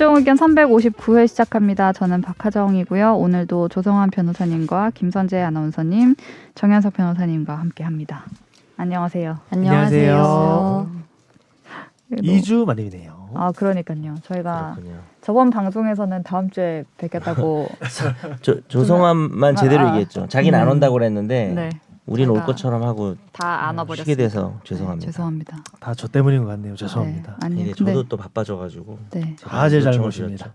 최종 의견 359회 시작합니다. 저는 박하정이고요. 오늘도 조성환 변호사님과 김선재 아나운서님, 정현석 변호사님과 함께합니다. 안녕하세요. 안녕하세요. 2주 만이네요. 아, 그러니까요. 저희가 그렇군요. 저번 방송에서는 다음 주에 뵙겠다고. 조성환만 제대로 얘기했죠. 자기는 안 온다고 그랬는데 네. 우린 올 제가 것처럼 하고 다 안아버렸어요. 쉬게 돼서 죄송합니다. 네, 죄송합니다. 다 저 때문인 것 같네요. 죄송합니다. 네, 아니, 이제 저도 또 바빠져가지고 네. 다 제 잘못입니다.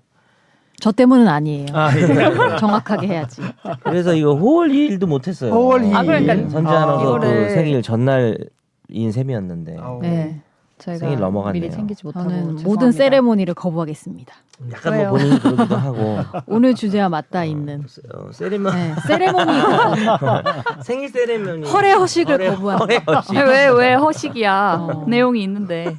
저 때문은 아니에요. 예. 정확하게 해야지. 그래서 이거 호월 2일도 못했어요. 호월 2일. 아, 그러니까 선재 아나운서 그 이거를- 생일 전날인 셈이었는데 아우. 네. 저희가 생일 넘어갔네요. 미리 챙기지 못하고 저는 죄송합니다. 모든 세레모니를 거부하겠습니다. 약간 왜요? 뭐 본인이 그러기도 하고 오늘 주제와 맞닿아 있는 세리머니 네, 세레모니 생일 세리머니 허례허식을 거부합니다. 허례허식. 왜 허식이야? 어. 내용이 있는데.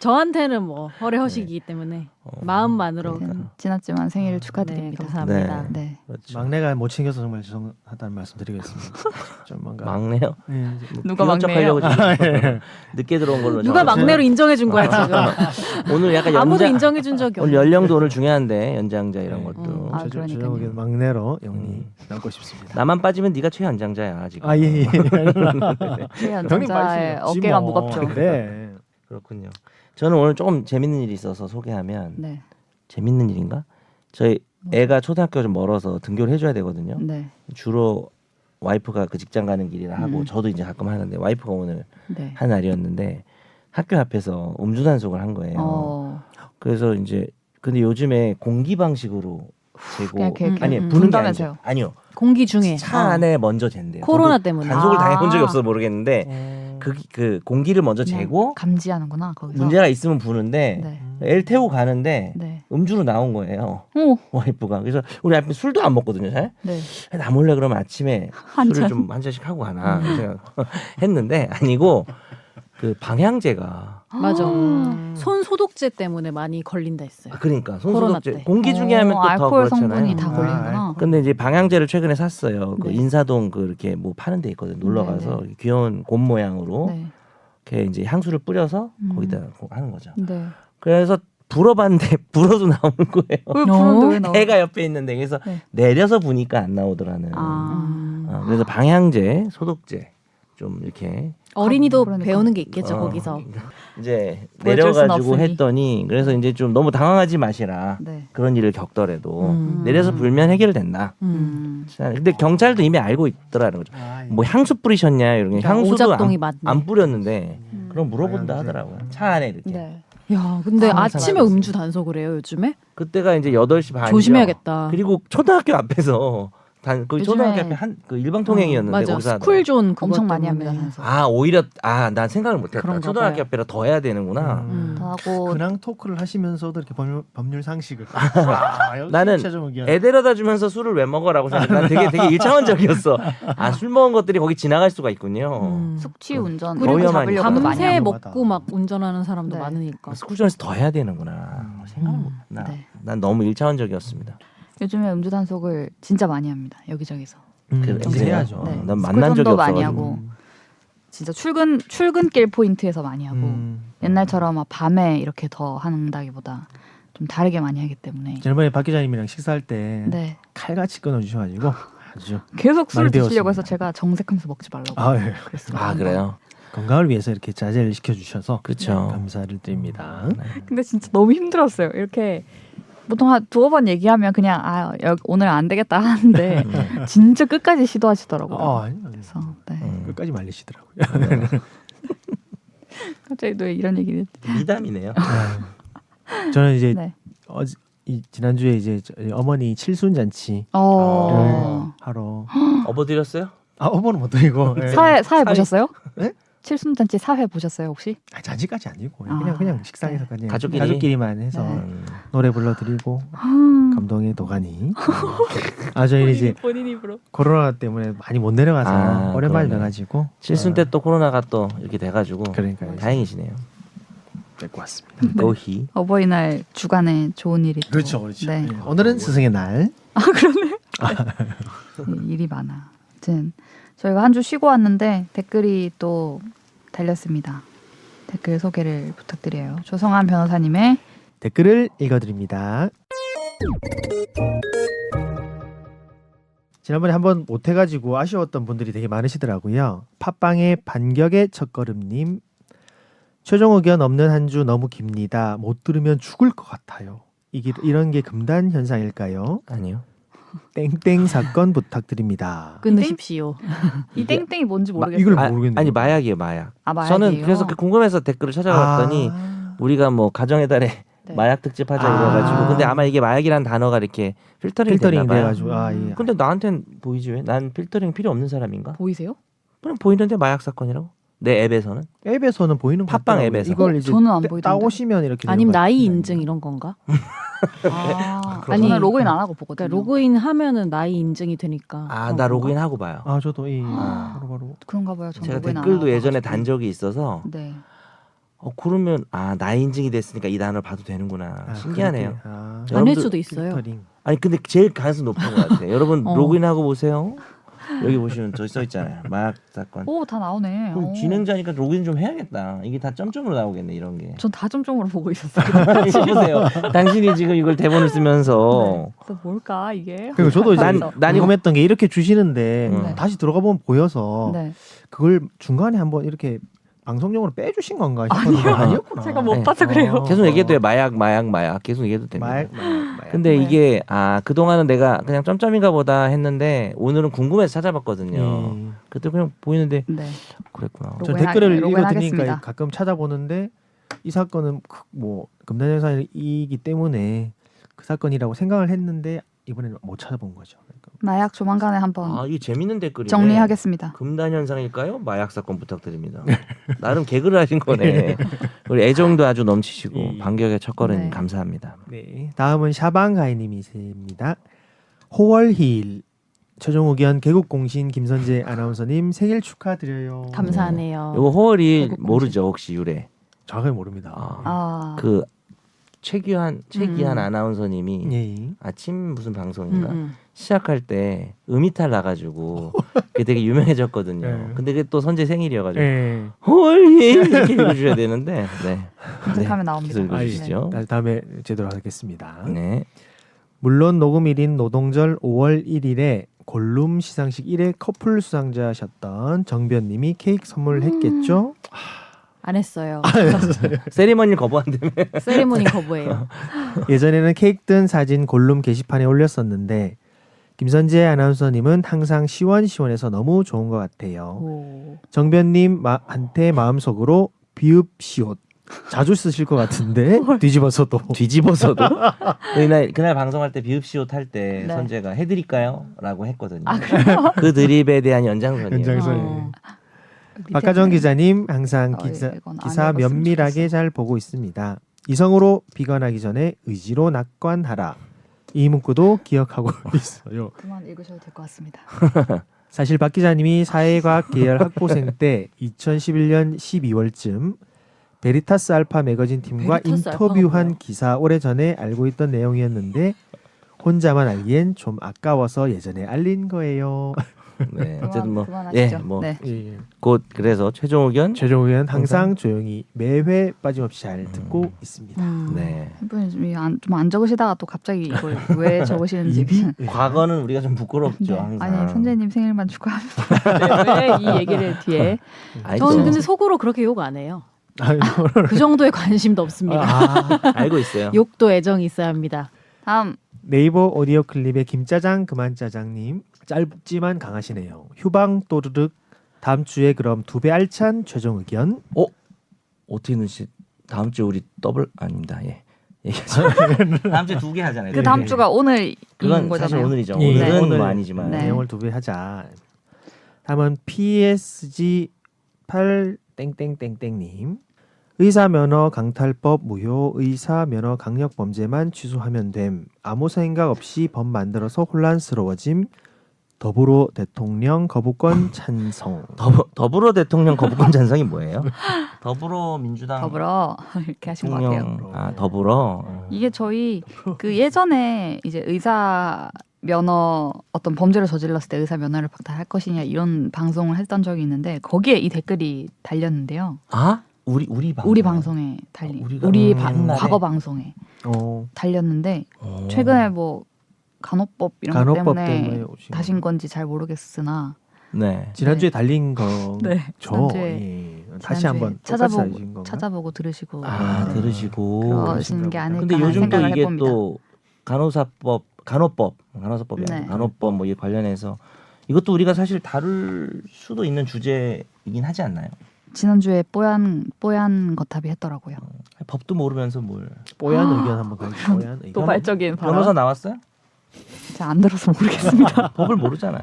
저한테는 뭐 허례허식이기 때문에 마음만으로 지났지만 생일 네, 축하드립니다. 감사합니다. 네. 그렇죠. 막내가 못 챙겨서 정말 죄송하다는 말씀드리겠습니다. 좀 뭔가 막내요? 예, 누가 비혼 척 막내예요? 하려고 지금 늦게 들어온 걸로 누가 저한테. 막내로 인정해 준 거야 지금? 오늘 약간 아무도 연장 인정해 준 적이 오늘 없어. 연령도 오늘 중요한데 연장자 이런 것도 아, 최종 그러니까요. 의견 막내로 영리 남고 싶습니다. 나만 빠지면 네가 최연장자야 지금. 아 예. 최연장자의 어깨가 무겁죠. 네. 그렇군요. 저는 오늘 조금 재밌는 일이 있어서 소개하면 네, 재밌는 일인가? 저희 애가 초등학교가 좀 멀어서 등교를 해줘야 되거든요. 네, 주로 와이프가 그 직장 가는 길이라 하고 저도 이제 가끔 하는데 와이프가 오늘 네. 한 날이었는데 학교 앞에서 음주단속을 한 거예요. 그래서 이제 근데 요즘에 공기 방식으로 재고 그냥 이렇게 아니 음, 부는 게 분다면서요. 아니죠. 아니요. 공기 중에 차 안에 먼저 잰대요. 코로나 저도 때문에. 단속을 당해본 적이 아. 없어서 모르겠는데 그 공기를 먼저 그냥 재고 감지하는구나 거기서. 문제가 있으면 부는데 네, 애를 태우고 가는데 네. 음주로 나온 거예요. 오, 와이프가. 그래서 우리 와이프 술도 안 먹거든요. 잘. 네. 나 몰래 그러면 아침에 한 술을 잔. 좀 한 잔씩 하고 가나 그 생각 했는데 아니고 그 방향제가 맞아. 아. 손 소독제 때문에 많이 걸린다 했어요. 그러니까 코로나 손소독제 때. 공기 중에 하면 또 더 알코올 그렇잖아요. 성분이 다 아, 걸리는구나. 근데 이제 방향제를 최근에 샀어요. 그 네. 인사동 그 이렇게 뭐 파는 데 있거든. 놀러 가서 귀여운 곰 모양으로 네, 이렇게 이제 향수를 뿌려서 음. 거기다 하는 거죠. 네. 그래서 불어봤는데 불어도 나오는 거예요. 왜 부른데 왜 나와? 애가 옆에 있는데 그래서 네. 내려서 부니까 안 나오더라는. 그래서 방향제, 소독제 좀 이렇게 어린이도 그러니까. 배우는 게 있겠죠 어, 거기서. 이제 보여줄 순 내려가지고 없으니. 했더니 그래서 이제 좀 너무 당황하지 마시라. 네. 그런 일을 겪더라도 음. 내려서 불면 해결된다. 근데 경찰도 이미 알고 있더라는 거죠. 아, 예. 뭐 향수 뿌리셨냐 이런 게 그러니까 향수도 오작동이 안, 맞네. 안 뿌렸는데 그럼 물어본다 방향제. 하더라고요. 차 안에 이렇게. 네. 야, 근데 아, 아침에 잘하고 음주 단속을 해요 요즘에? 그때가 이제 8시 반이죠. 조심해야겠다. 그리고 초등학교 앞에서 그 요즘에- 초등학교 앞에 그 일방통행이었는데 맞아. 거기서 스쿨존 그것 엄청 많이 때문에. 합니다. 단속. 아 오히려 난 생각을 못했다. 그런가 초등학교 봐요. 앞에라 더 해야 되는구나. 더 하고 근황 토크를 하시면서도 이렇게 법률 상식을. 아, 역시 나는 최종 의견. 애 데려다 주면서 술을 왜 먹어라고 생각. 난 되게 일차원적이었어. 아 술 먹은 것들이 거기 지나갈 수가 있군요. 숙취 운전 그리고 이런 거 잡으려고 밤새 많이 밤새 하고. 먹고 막 운전하는 사람도 네. 많으니까. 스쿨존에서 더 해야 되는구나. 생각을 못했나. 네. 난 너무 일차원적이었습니다. 요즘에 음주 단속을 진짜 많이 합니다. 여기저기서. 그래요? 해야죠. 네. 난 만난 적이 스쿨존도 많이 없어가지고. 하고. 진짜 출근길 포인트에서 많이 하고 옛날처럼 막 밤에 이렇게 더 한다기보다 좀 다르게 많이 하기 때문에 지난번에 박 기자님이랑 식사할 때 네 칼같이 끊어주셔가지고 아주 계속 술 많이 드시려고 배웠습니다. 해서 제가 정색하면서 먹지 말라고 아, 예. 그랬습니다. 아 그래요? 건강을 위해서 이렇게 자제를 시켜주셔서 그렇죠. 감사를 드립니다. 근데 진짜 너무 힘들었어요. 이렇게 보통 한 두어 번 얘기하면 그냥 오늘 안 되겠다 하는데 진짜 끝까지 시도하시더라고요. 아니요. 그래서 네. 끝까지 말리시더라고요. 갑자기 또 이런 얘기를 미담이네요. 저는 이제 네. 지난주에 이제 저희 어머니 칠순잔치 하러 업어드렸어요? 어머는 못 드리고 사회 보셨어요? 네? 칠순잔치 사회 보셨어요 혹시? 잔치까지 아니고 아, 그냥 식상에서까지 가족끼리? 해서 네. 노래 불러드리고 감동의 도가니. 저희 이제 본인 입으로. 코로나 때문에 많이 못 내려가서 오랜만에 그러네. 나가지고 칠순 때 또 코로나가 또 이렇게 돼가지고 그러니까요. 다행이시네요. 뵙고 왔습니다. 노희. 어버이날 주간에 좋은 일이 또. 그렇죠. 네. 오늘은 스승의 날. 일이 많아. 아무튼 저희가 한 주 쉬고 왔는데 댓글이 또 달렸습니다. 댓글 소개를 부탁드려요. 조성환 변호사님의 댓글을 읽어드립니다. 지난번에 한번 못해가지고 아쉬웠던 분들이 되게 많으시더라고요. 팟빵의 반격의 첫걸음님, 최종 의견 없는 한 주 너무 깁니다. 못 들으면 죽을 것 같아요. 이런 게 금단 현상일까요? 아니요. 땡땡 사건 부탁드립니다. 끊으십시오. 이 땡땡이 뭔지 모르겠어요. 이걸 아, 모르겠네요. 아니 마약이에요, 마약. 아, 마약이에요? 저는 그래서 궁금해서 댓글을 찾아봤더니 우리가 뭐 가정의 달에 네. 마약 특집 하자 아. 이래가지고 근데 아마 이게 마약이라는 단어가 이렇게 필터링 필터링 됐나 봐요. 돼가지고 예. 근데 나한텐 보이지 왜? 난 필터링 필요 없는 사람인가? 보이세요? 그냥 보이는데 마약 사건이라고? 내 앱에서는? 앱에서는 보이는 것 팟빵 같더라고요. 앱에서. 이걸 이제 저는 안 보이던데. 따오시면 이렇게 아니면 되는 것 나이 같은데. 인증 이런 건가? 아, 아니, 저는 로그인 안 하고 보거든요. 그러니까 로그인 하면은 나이 인증이 되니까. 아, 그런 나 건가? 로그인 하고 봐요. 아 저도 아. 바로 그런가 봐요. 저는 제가 로그인 안 댓글도 하고 예전에 봐가지고. 단 적이 있어서 네. 그러면 나이 인증이 됐으니까 이 단어를 봐도 되는구나. 신기하네요. 아닐 여러분들 수도 있어요. 필터링. 아니 근데 제일 가능성 높은 것 같아요. 여러분 어. 로그인하고 보세요. 여기 보시면 저기 써 있잖아요. 마약 사건. 오, 다 나오네. 그럼 진행자니까 로그인 좀 해야겠다. 이게 다 점점으로 나오겠네 이런 게. 전다 점점으로 보고 있었어요. 아니, 보세요. 당신이 지금 이걸 대본을 쓰면서 그래서 뭘까 이게? 그리고 저도 이제 난 이거 궁금했던 게 이렇게 주시는데 네. 다시 들어가 보면 보여서 네. 그걸 중간에 한번 이렇게 방송용으로 빼주신 건가 싶었는데 아니었구나. 제가 못 네. 봐서 그래요. 계속 얘기해도 돼요. 마약 계속 얘기해도 됩니다. 마약. 근데 네. 이게 그동안은 내가 그냥 점점인가 보다 했는데 오늘은 궁금해서 찾아봤거든요. 그때 그냥 보이는데 네. 그랬구나. 저 로그인 댓글을 로그인 읽어드리니까 하겠습니다. 가끔 찾아보는데 이 사건은 뭐 금단현상이기 때문에 그 사건이라고 생각을 했는데 이번에는 못 찾아본 거죠. 그러니까 마약 조만간에 한번 이게 재밌는 댓글이네. 정리하겠습니다. 금단 현상일까요? 마약 사건 부탁드립니다. 나름 개그를 하신 거네. 우리 애정도 아주 넘치시고 예. 반격의 첫걸음 네. 감사합니다. 네, 다음은 샤방가이님이십니다. 호월힐 최종 의견 개국공신 김선재 아나운서님 생일 축하드려요. 감사하네요. 이거 호월이 개국 모르죠 혹시 유래? 정확히 모릅니다. 그 최기한 아나운서님이 예. 아침 무슨 방송인가 음. 시작할 때 음이탈 나가지고 그게 되게 유명해졌거든요. 네. 근데 그게 또 선재 생일이어가지고 예. 호월이 이렇게 읽어주셔야 되는데 검색하면 나옵니다. 계속 읽어주시죠. 다음에 제대로 하겠습니다. 네. 물론 녹음일인 노동절 5월 1일에 골룸 시상식 1회 커플 수상자셨던 정변님이 케이크 선물했겠죠? 안 했어요. 세리머니 거부한다며. 세리머니 거부해요. 예전에는 케이크 든 사진 골룸 게시판에 올렸었는데 김선재 아나운서님은 항상 시원시원해서 너무 좋은 것 같아요. 오. 정변님 한테 마음속으로 비읍시옷 자주 쓰실 것 같은데 뒤집어서도 뒤집어서도 그날 방송할 때 비읍시옷 할 때 네. 선재가 해드릴까요?라고 했거든요. 그 드립에 대한 연장선이에요. 연장선. 어. 박하정 기자님 항상 기사 이건 안 기사 읽었으면 면밀하게 좋겠어. 잘 보고 있습니다. 이성으로 비관하기 전에 의지로 낙관하라. 이 문구도 기억하고 있어요. 그만 읽으셔도 될 것 같습니다. 사실 박 기자님이 사회과학 계열 학부생 때 2011년 12월쯤 베리타스 알파 매거진 팀과 베리타스 인터뷰한 알파가 기사 오래전에 알고 있던 내용이었는데 혼자만 알기엔 좀 아까워서 예전에 알린 거예요. 네, 어쨌든 뭐 그만하시죠. 네. 네. 곧 그래서 최종 의견. 최종 의견 항상 조용히 매회 빠짐없이 잘 듣고 있습니다. 네. 이분이 좀 안 적으시다가 또 갑자기 이걸 왜 적으시는지. 과거는 우리가 좀 부끄럽죠. 네. 항상. 아니 선재님 생일만 축하합니다. 왜 이 얘기를 뒤에? 알죠. 저는 근데 속으로 그렇게 욕 안 해요. 아이고. 그 정도의 관심도 없습니다. 알고 있어요. 욕도 애정이 있어야 합니다. 다음 네이버 오디오 클립의 김짜장 그만짜장님 짧지만 강하시네요. 휴방 또르륵 다음 주에 그럼 2배 알찬 최종 의견. 어떻게 눈치? 다음 주에 우리 더블 아닙니다. 예. 얘기하죠. 다음 주에 2개 하잖아요. 그 다음 주가 오늘인 그건 거잖아요. 사실 오늘이죠. 예, 오늘은 오늘 뭐 아니지만. 네. 내용을 2배 하자. 다음은 PSG 8 땡땡땡땡님 의사면허 강탈법 무효 의사면허 강력 범죄만 취소하면 됨 아무 생각 없이 법 만들어서 혼란스러워짐 더불어 대통령 거부권 찬성. 더불어 대통령 거부권 찬성이 뭐예요? 더불어 민주당 더불어 이렇게 하신 것 같아요. 더불어. 이게 저희 그 예전에 이제 의사 면허 어떤 범죄를 저질렀을 때 의사 면허를 박탈할 것이냐 이런 방송을 했던 적이 있는데 거기에 이 댓글이 달렸는데요. 우리 방송. 우리 방송에 달린 우리가 우리 옛날에? 과거 방송에 어, 달렸는데 최근에 뭐 간호법 이런 것 간호법 때문에 때문에 오신 다신 건지 잘 모르겠으나 네. 지난주에 달린 거죠. 네, 지난주에- 예. 다시 지난주에 한번 찾아보고 들으시고 아 네. 들으시고. 그러시는 게 아닐까 근데 하는 요즘 또 생각을 이게 해봅니다. 또 간호사법이 네. 아니고 간호법 뭐 이 관련해서 이것도 우리가 사실 다룰 수도 있는 주제이긴 하지 않나요? 지난주에 뽀얀 거탑이 했더라고요. 법도 모르면서 뭘. 뽀얀 의견 한번 가지고 뽀얀 의견. 도발적인 변호사 나왔어요? 제가 안 들어서 모르겠습니다. 법을 모르잖아요.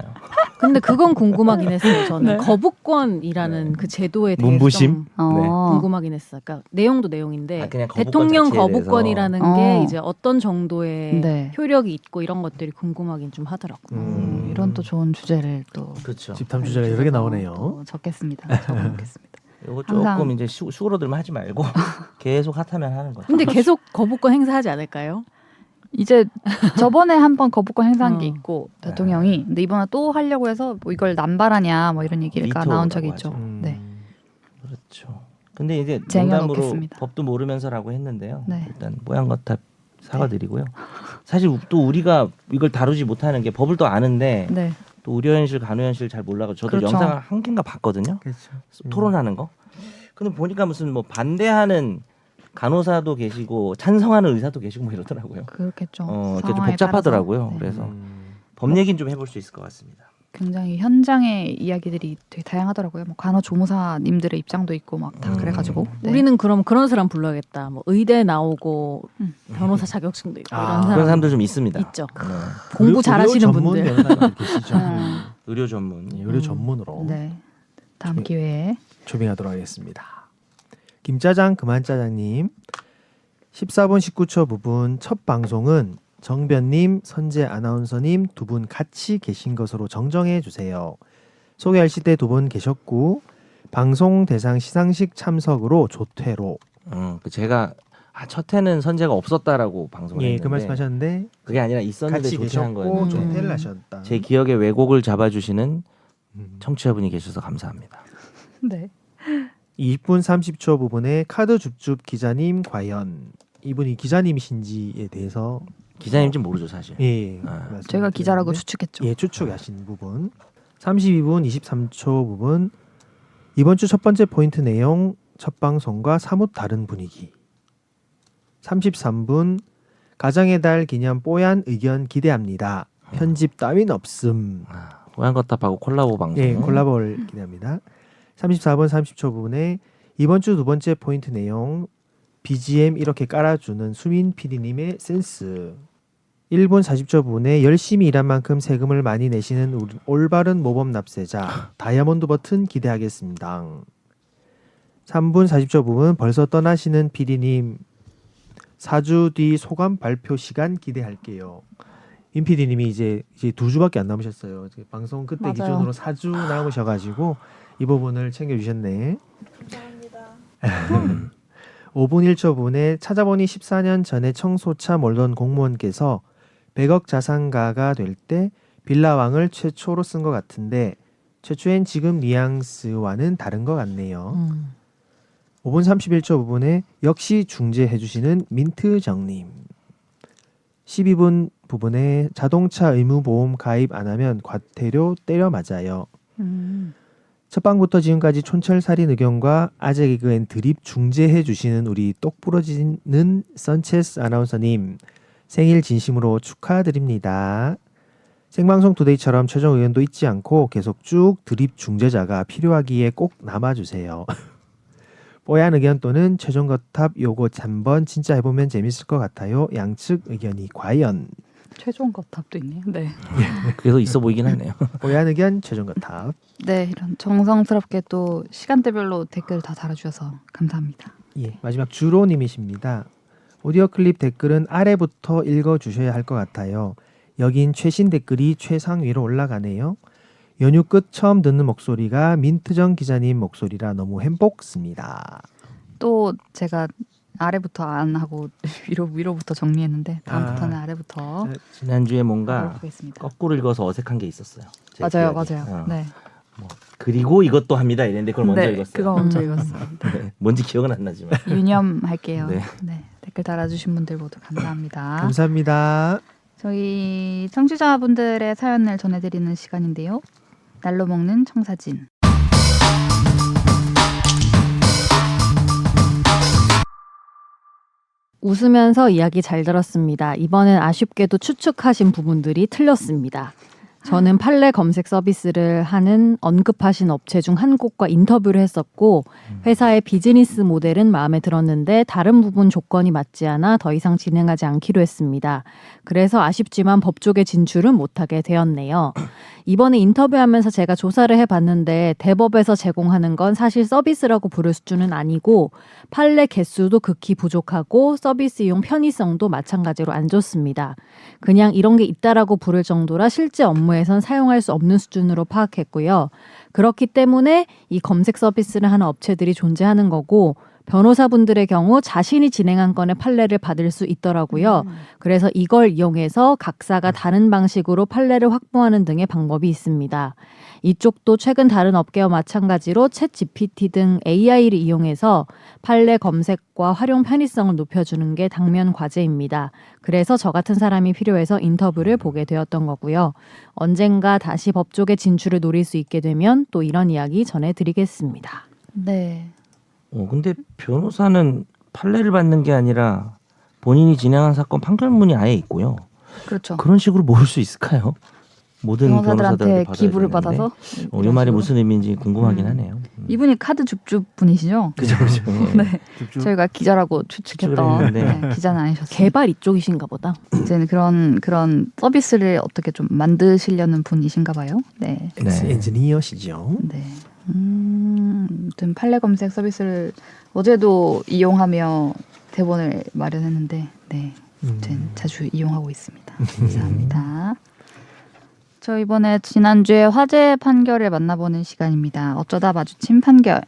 근데 그건 궁금하긴 했어요. 저는 네. 거부권이라는 그 제도에 대해서 문부심? 좀 네. 궁금하긴 했어요. 그러니까 내용도 내용인데 아, 그냥 거부권 대통령 자체에 거부권이라는 대해서. 게 어. 이제 어떤 정도의 네. 효력이 있고 이런 것들이 궁금하긴 좀 하더라고요. 이런 또 좋은 주제를 또 그렇죠. 집탐 주제가 여러 개 나오네요. 또 적겠습니다. 적어놓겠습니다. 이거 조금 항상- 이제 수그러들면 하지 말고 계속 핫하면 하는 거죠. 근데 계속 거부권 행사하지 않을까요? 이제 저번에 한번 거부권 행사한 게 어. 있고 대통령이 근데 이번에 또 하려고 해서 뭐 이걸 남발하냐 뭐 이런 얘기가 미토라고 나온 적이 하죠. 있죠. 네. 그렇죠. 근데 이제 쟁여놓겠습니다. 농담으로 법도 모르면서라고 했는데요. 네. 일단 뽀얀거탑 사과드리고요. 사실 또 우리가 이걸 다루지 못하는 게 법을 또 아는데 네. 또 의료현실, 간호현실 잘 몰라서 저도 그렇죠. 영상을 한 개인가 봤거든요. 그렇죠. 토론하는 거. 근데 보니까 무슨 뭐 반대하는 간호사도 계시고 찬성하는 의사도 계시고 뭐 이러더라고요. 그렇겠죠. 이렇게 좀 상황에 복잡하더라고요. 따라서. 네. 그래서 법 얘기는 좀 해볼 수 있을 것 같습니다. 굉장히 현장의 이야기들이 되게 다양하더라고요. 뭐 간호조무사님들의 입장도 있고 막 다 그래가지고 네. 우리는 그럼 그런 사람 불러야겠다. 뭐 의대 나오고 음. 변호사 자격증도 있고 아, 이런 그런 사람 사람들 좀 있습니다. 있죠. 네. 공부 잘하시는 전문 분들. 변호사님들 계시죠. 의료 전문. 의료 전문으로 네. 다음 기회에 조명하도록 하겠습니다. 김짜장 그만짜장님 14분 19초 부분 첫 방송은 정변님, 선재 아나운서님 두 분 같이 계신 것으로 정정해 주세요. 소개하실 때 두 분 계셨고 방송 대상 시상식 참석으로 조퇴로 제가 첫 해는 선재가 없었다라고 방송을 예, 했는데 그 말씀하셨는데 그게 아니라 있었는데 같이 조퇴한 계셨고 거예요. 조퇴를 하셨다. 제 기억에 왜곡을 잡아주시는 음. 청취자분이 계셔서 감사합니다. 네. 20분 30초 부분에 카드 줍줍 기자님 과연 이분이 기자님이신지에 대해서 기자님인지 모르죠 사실. 예, 아, 저희가 기자라고 말씀드렸는데 추측했죠. 예, 추측하신 부분. 32분 23초 부분 이번 주 첫 번째 포인트 내용 첫 방송과 사뭇 다른 분위기. 33분 가정의 달 기념 뽀얀 의견 기대합니다. 편집 따윈 없음. 뽀얀거탑하고 콜라보 방송. 예, 콜라보를 기대합니다. 34분 30초 부분에 이번 주 두 번째 포인트 내용 BGM 이렇게 깔아주는 수민 PD님의 센스. 1분 40초 부분에 열심히 일한 만큼 세금을 많이 내시는 올바른 모범 납세자 다이아몬드 버튼 기대하겠습니다. 3분 40초 부분 벌써 떠나시는 PD님 4주 뒤 소감 발표 시간 기대할게요. 임 PD님이 이제 2주밖에 안 남으셨어요. 이제 방송 그때 맞아요. 기준으로 4주 남으셔가지고 이 부분을 챙겨주셨네. 감사합니다. 5분 1초 부분에 찾아보니 14년 전에 청소차 몰던 공무원께서 100억 자산가가 될 때 빌라왕을 최초로 쓴 것 같은데 최초엔 지금 뉘앙스와는 다른 것 같네요. 5분 31초 부분에 역시 중재해주시는 민트정님. 12분 부분에 자동차 의무보험 가입 안 하면 과태료 때려 맞아요. 첫 방부터 지금까지 촌철살인 의견과 아재 개그엔 드립 중재해 주시는 우리 똑부러지는 선체스 아나운서님 생일 진심으로 축하드립니다. 생방송 투데이처럼 최종 의견도 잊지 않고 계속 쭉 드립 중재자가 필요하기에 꼭 남아주세요. 뽀얀 의견 또는 최종 거탑 요거 한번 진짜 해보면 재밌을 것 같아요. 양측 의견이 과연 최종 거탑도 있네요. 네. 그래서 있어 보이긴 하네요. 뽀얀 의견 최종 거탑. 네, 이런 정성스럽게 또 시간대별로 댓글 다 달아주셔서 감사합니다. 예, 마지막 주로님이십니다. 오디오 클립 댓글은 아래부터 읽어주셔야 할 것 같아요. 여긴 최신 댓글이 최상위로 올라가네요. 연휴 끝 처음 듣는 목소리가 민트정 기자님 목소리라 너무 행복습니다. 또 제가 아래부터 안 하고 위로부터 정리했는데 다음부터는 아래부터 지난주에 뭔가 보겠습니다. 거꾸로 읽어서 어색한 게 있었어요. 제 맞아요, 기억에. 맞아요. 네. 뭐 그리고 이것도 합니다. 이랬는데 그걸 먼저 네, 읽었어요. 그거 먼저 읽었어요. 네, 뭔지 기억은 안 나지만. 유념할게요. 네. 네. 댓글 달아주신 분들 모두 감사합니다. 감사합니다. 저희 청취자분들의 사연을 전해드리는 시간인데요. 날로 먹는 청사진. 웃으면서 이야기 잘 들었습니다. 이번엔 아쉽게도 추측하신 부분들이 틀렸습니다. 저는 판례 검색 서비스를 하는 언급하신 업체 중 한 곳과 인터뷰를 했었고 회사의 비즈니스 모델은 마음에 들었는데 다른 부분 조건이 맞지 않아 더 이상 진행하지 않기로 했습니다. 그래서 아쉽지만 법조계 진출은 못하게 되었네요. 이번에 인터뷰하면서 제가 조사를 해봤는데 대법에서 제공하는 건 사실 서비스라고 부를 수준은 아니고 판례 개수도 극히 부족하고 서비스 이용 편의성도 마찬가지로 안 좋습니다. 그냥 이런 게 있다라고 부를 정도라 실제 업무에선 사용할 수 없는 수준으로 파악했고요. 그렇기 때문에 이 검색 서비스를 하는 업체들이 존재하는 거고 변호사분들의 경우 자신이 진행한 건의 판례를 받을 수 있더라고요. 그래서 이걸 이용해서 각사가 다른 방식으로 판례를 확보하는 등의 방법이 있습니다. 이쪽도 최근 다른 업계와 마찬가지로 챗 GPT 등 AI를 이용해서 판례 검색과 활용 편의성을 높여주는 게 당면 과제입니다. 그래서 저 같은 사람이 필요해서 인터뷰를 보게 되었던 거고요. 언젠가 다시 법조계 진출을 노릴 수 있게 되면 또 이런 이야기 전해드리겠습니다. 네. 근데 변호사는 판례를 받는 게 아니라 본인이 진행한 사건 판결문이 아예 있고요. 그렇죠. 그런 식으로 모을 수 있을까요? 모든 변호사들한테 변호사들한테 기부를 받아야 되는데. 받아서 이 말이 식으로. 무슨 의미인지 궁금하긴 하네요. 이분이 카드 줍줍 분이시죠? 그죠. 네. 저희가 기자라고 추측했던 추측을 했는데. 네, 기자는 아니셨어요. 개발 이쪽이신가 보다. 이제는 그런 서비스를 어떻게 좀 만드시려는 분이신가 봐요. 네. 네. 엔지니어시죠. 네. 아무튼 판례 검색 서비스를 어제도 이용하며 대본을 마련했는데 네. 아무튼 자주 이용하고 있습니다. 감사합니다. 저 이번에 지난주에 화제 판결을 만나보는 시간입니다. 어쩌다 마주친 판결.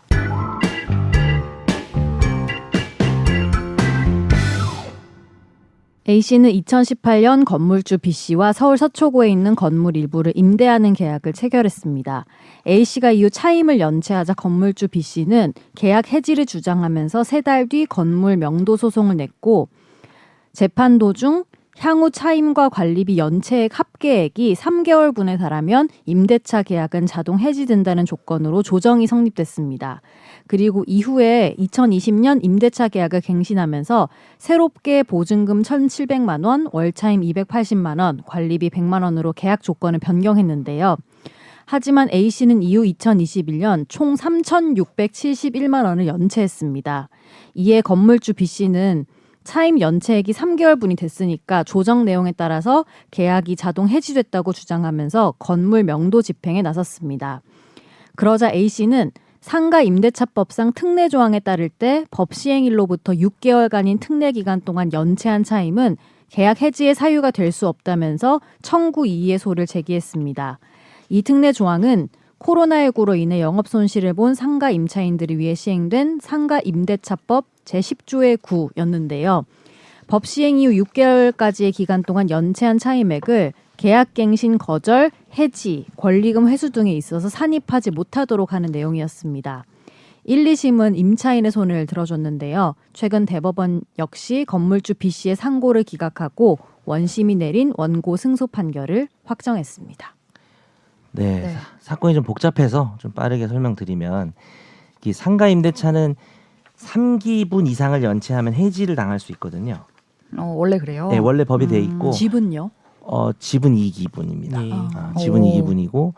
A씨는 2018년 건물주 B씨와 서울 서초구에 있는 건물 일부를 임대하는 계약을 체결했습니다. A씨가 이후 차임을 연체하자 건물주 B씨는 계약 해지를 주장하면서 3달 뒤 건물 명도 소송을 냈고 재판 도중 향후 차임과 관리비 연체액 합계액이 3개월분에 달하면 임대차 계약은 자동 해지된다는 조건으로 조정이 성립됐습니다. 그리고 이후에 2020년 임대차 계약을 갱신하면서 새롭게 보증금 1,700만 원, 월차임 280만 원, 관리비 100만 원으로 계약 조건을 변경했는데요. 하지만 A씨는 이후 2021년 총 3,671만 원을 연체했습니다. 이에 건물주 B씨는 차임 연체액이 3개월분이 됐으니까 조정 내용에 따라서 계약이 자동 해지됐다고 주장하면서 건물 명도 집행에 나섰습니다. 그러자 A씨는 상가 임대차법상 특례 조항에 따를 때 법 시행일로부터 6개월간인 특례 기간 동안 연체한 차임은 계약 해지의 사유가 될 수 없다면서 청구 이의의 소를 제기했습니다. 이 특례 조항은 코로나19로 인해 영업 손실을 본 상가 임차인들을 위해 시행된 상가 임대차법 제10조의 9였는데요. 법 시행 이후 6개월까지의 기간 동안 연체한 차임액을 계약갱신 거절, 해지, 권리금 회수 등에 있어서 산입하지 못하도록 하는 내용이었습니다. 1, 2심은 임차인의 손을 들어줬는데요. 최근 대법원 역시 건물주 B씨의 상고를 기각하고 원심이 내린 원고 승소 판결을 확정했습니다. 네, 네. 사건이 좀 복잡해서 좀 빠르게 설명드리면 이 상가 임대차는 3기분 이상을 연체하면 해지를 당할 수 있거든요. 원래 그래요? 네, 원래 법이 돼 있고 집은요? 집은 2기분입니다. 예. 집은 오. 2기분이고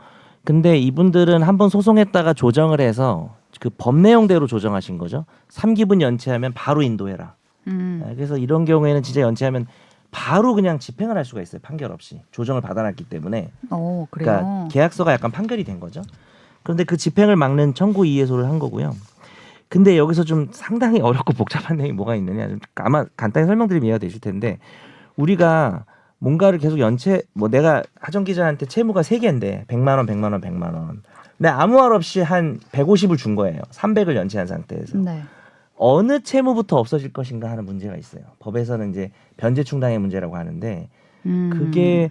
근데 이분들은 한번 소송했다가 조정을 해서 그 법 내용대로 조정하신 거죠. 3기분 연체하면 바로 인도해라. 그래서 이런 경우에는 진짜 연체하면 바로 그냥 집행을 할 수가 있어요. 판결 없이. 조정을 받아놨기 때문에. 그래요. 그러니까 계약서가 약간 판결이 된 거죠. 그런데 그 집행을 막는 청구 이의소를 한 거고요. 근데 여기서 좀 상당히 어렵고 복잡한 내용이 뭐가 있느냐. 좀 아마 간단히 설명드리면 이해가 되실 텐데 우리가 뭔가를 계속 내가 하정 기자한테 채무가 3개인데 100만 원, 100만 원, 100만 원. 근데 아무 말 없이 한 150을 준 거예요. 300을 연체한 상태에서. 네. 어느 채무부터 없어질 것인가 하는 문제가 있어요. 법에서는 이제 변제 충당의 문제라고 하는데 그게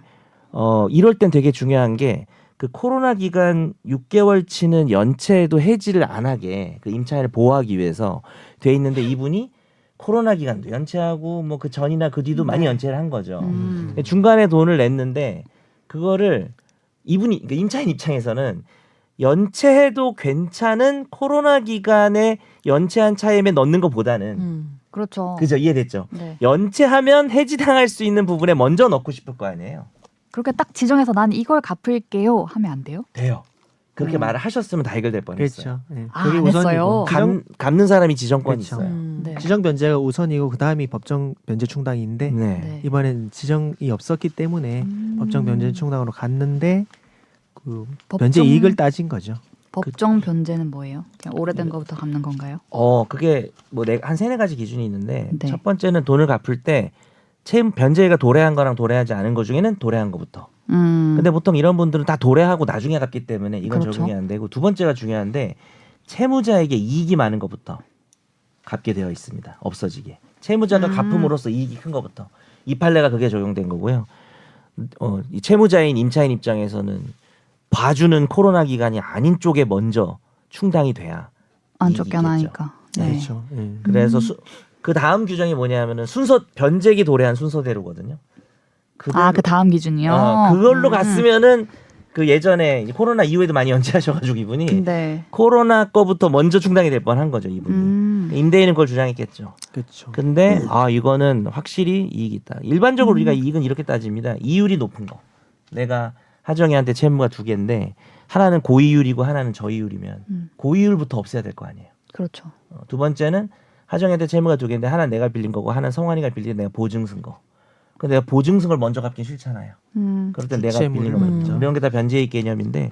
이럴 땐 되게 중요한 게 그 코로나 기간 6개월치는 연체도 해지를 안 하게 그 임차인을 보호하기 위해서 돼 있는데 이분이 코로나 기간도 연체하고 뭐 그 전이나 그 뒤도 많이 연체를 한 거죠. 중간에 돈을 냈는데 그거를 이분이 그러니까 임차인 입장에서는 연체해도 괜찮은 코로나 기간에 연체한 차임에 넣는 것보다는 그렇죠. 그죠, 이해됐죠? 네. 연체하면 해지당할 수 있는 부분에 먼저 넣고 싶을 거 아니에요. 그렇게 딱 지정해서 난 이걸 갚을게요 하면 안 돼요? 돼요. 그렇게 말을 하셨으면 다 해결될 뻔했어요. 그렇죠. 예. 아, 그게 안 우선이고 했어요? 갚는 사람이 지정권이 그렇죠. 있어요. 네. 지정 변제가 우선이고 그 다음이 법정 변제 충당인데 네. 네. 이번엔 지정이 없었기 때문에 법정 변제 충당으로 갔는데 그 변제 법정- 이익을 따진 거죠. 법정 변제는 뭐예요? 그냥 오래된 거부터 갚는 건가요? 그게 뭐 한 세네 가지 기준이 있는데 네. 첫 번째는 돈을 갚을 때 채무 변제가 도래한 거랑 도래하지 않은 거 중에는 도래한 거부터. 근데 보통 이런 분들은 다 도래하고 나중에 갚기 때문에 이건 그렇죠. 적용이 안 되고 두 번째가 중요한데 채무자에게 이익이 많은 것부터 갚게 되어 있습니다. 없어지게. 채무자가 갚음으로써 이익이 큰 것부터. 이 판례가 그게 적용된 거고요. 이 채무자인 임차인 입장에서는 봐주는 코로나 기간이 아닌 쪽에 먼저 충당이 돼야 안 이익이겠죠. 쫓겨나니까. 네. 그렇죠. 예. 그래서 그 다음 규정이 뭐냐면은 순서 변제기 도래한 순서대로거든요. 아, 그 다음 기준이요? 그걸로 갔으면은 그 예전에 이제 코로나 이후에도 많이 연체하셔가지고 이분이 네. 코로나 거부터 먼저 충당이 될 뻔한 거죠 이분이. 임대인은 그걸 주장했겠죠. 그렇죠. 근데 이거는 확실히 이익이 있다. 일반적으로 우리가 이익은 이렇게 따집니다. 이율이 높은 거. 내가 하정이한테 채무가 두 개인데 하나는 고이율이고 하나는 저이율이면 고이율부터 없애야 될 거 아니에요. 그렇죠. 두 번째는 하정이한테 채무가 두 개인데 하나는 내가 빌린 거고 하나는 성환이가 빌린 내가 보증 쓴 거. 근데 내가 보증승을 먼저 갚긴 싫잖아요. 그럴 땐 내가 채무를 빌린 거 먼저. 이런 게 다 변제이익 개념인데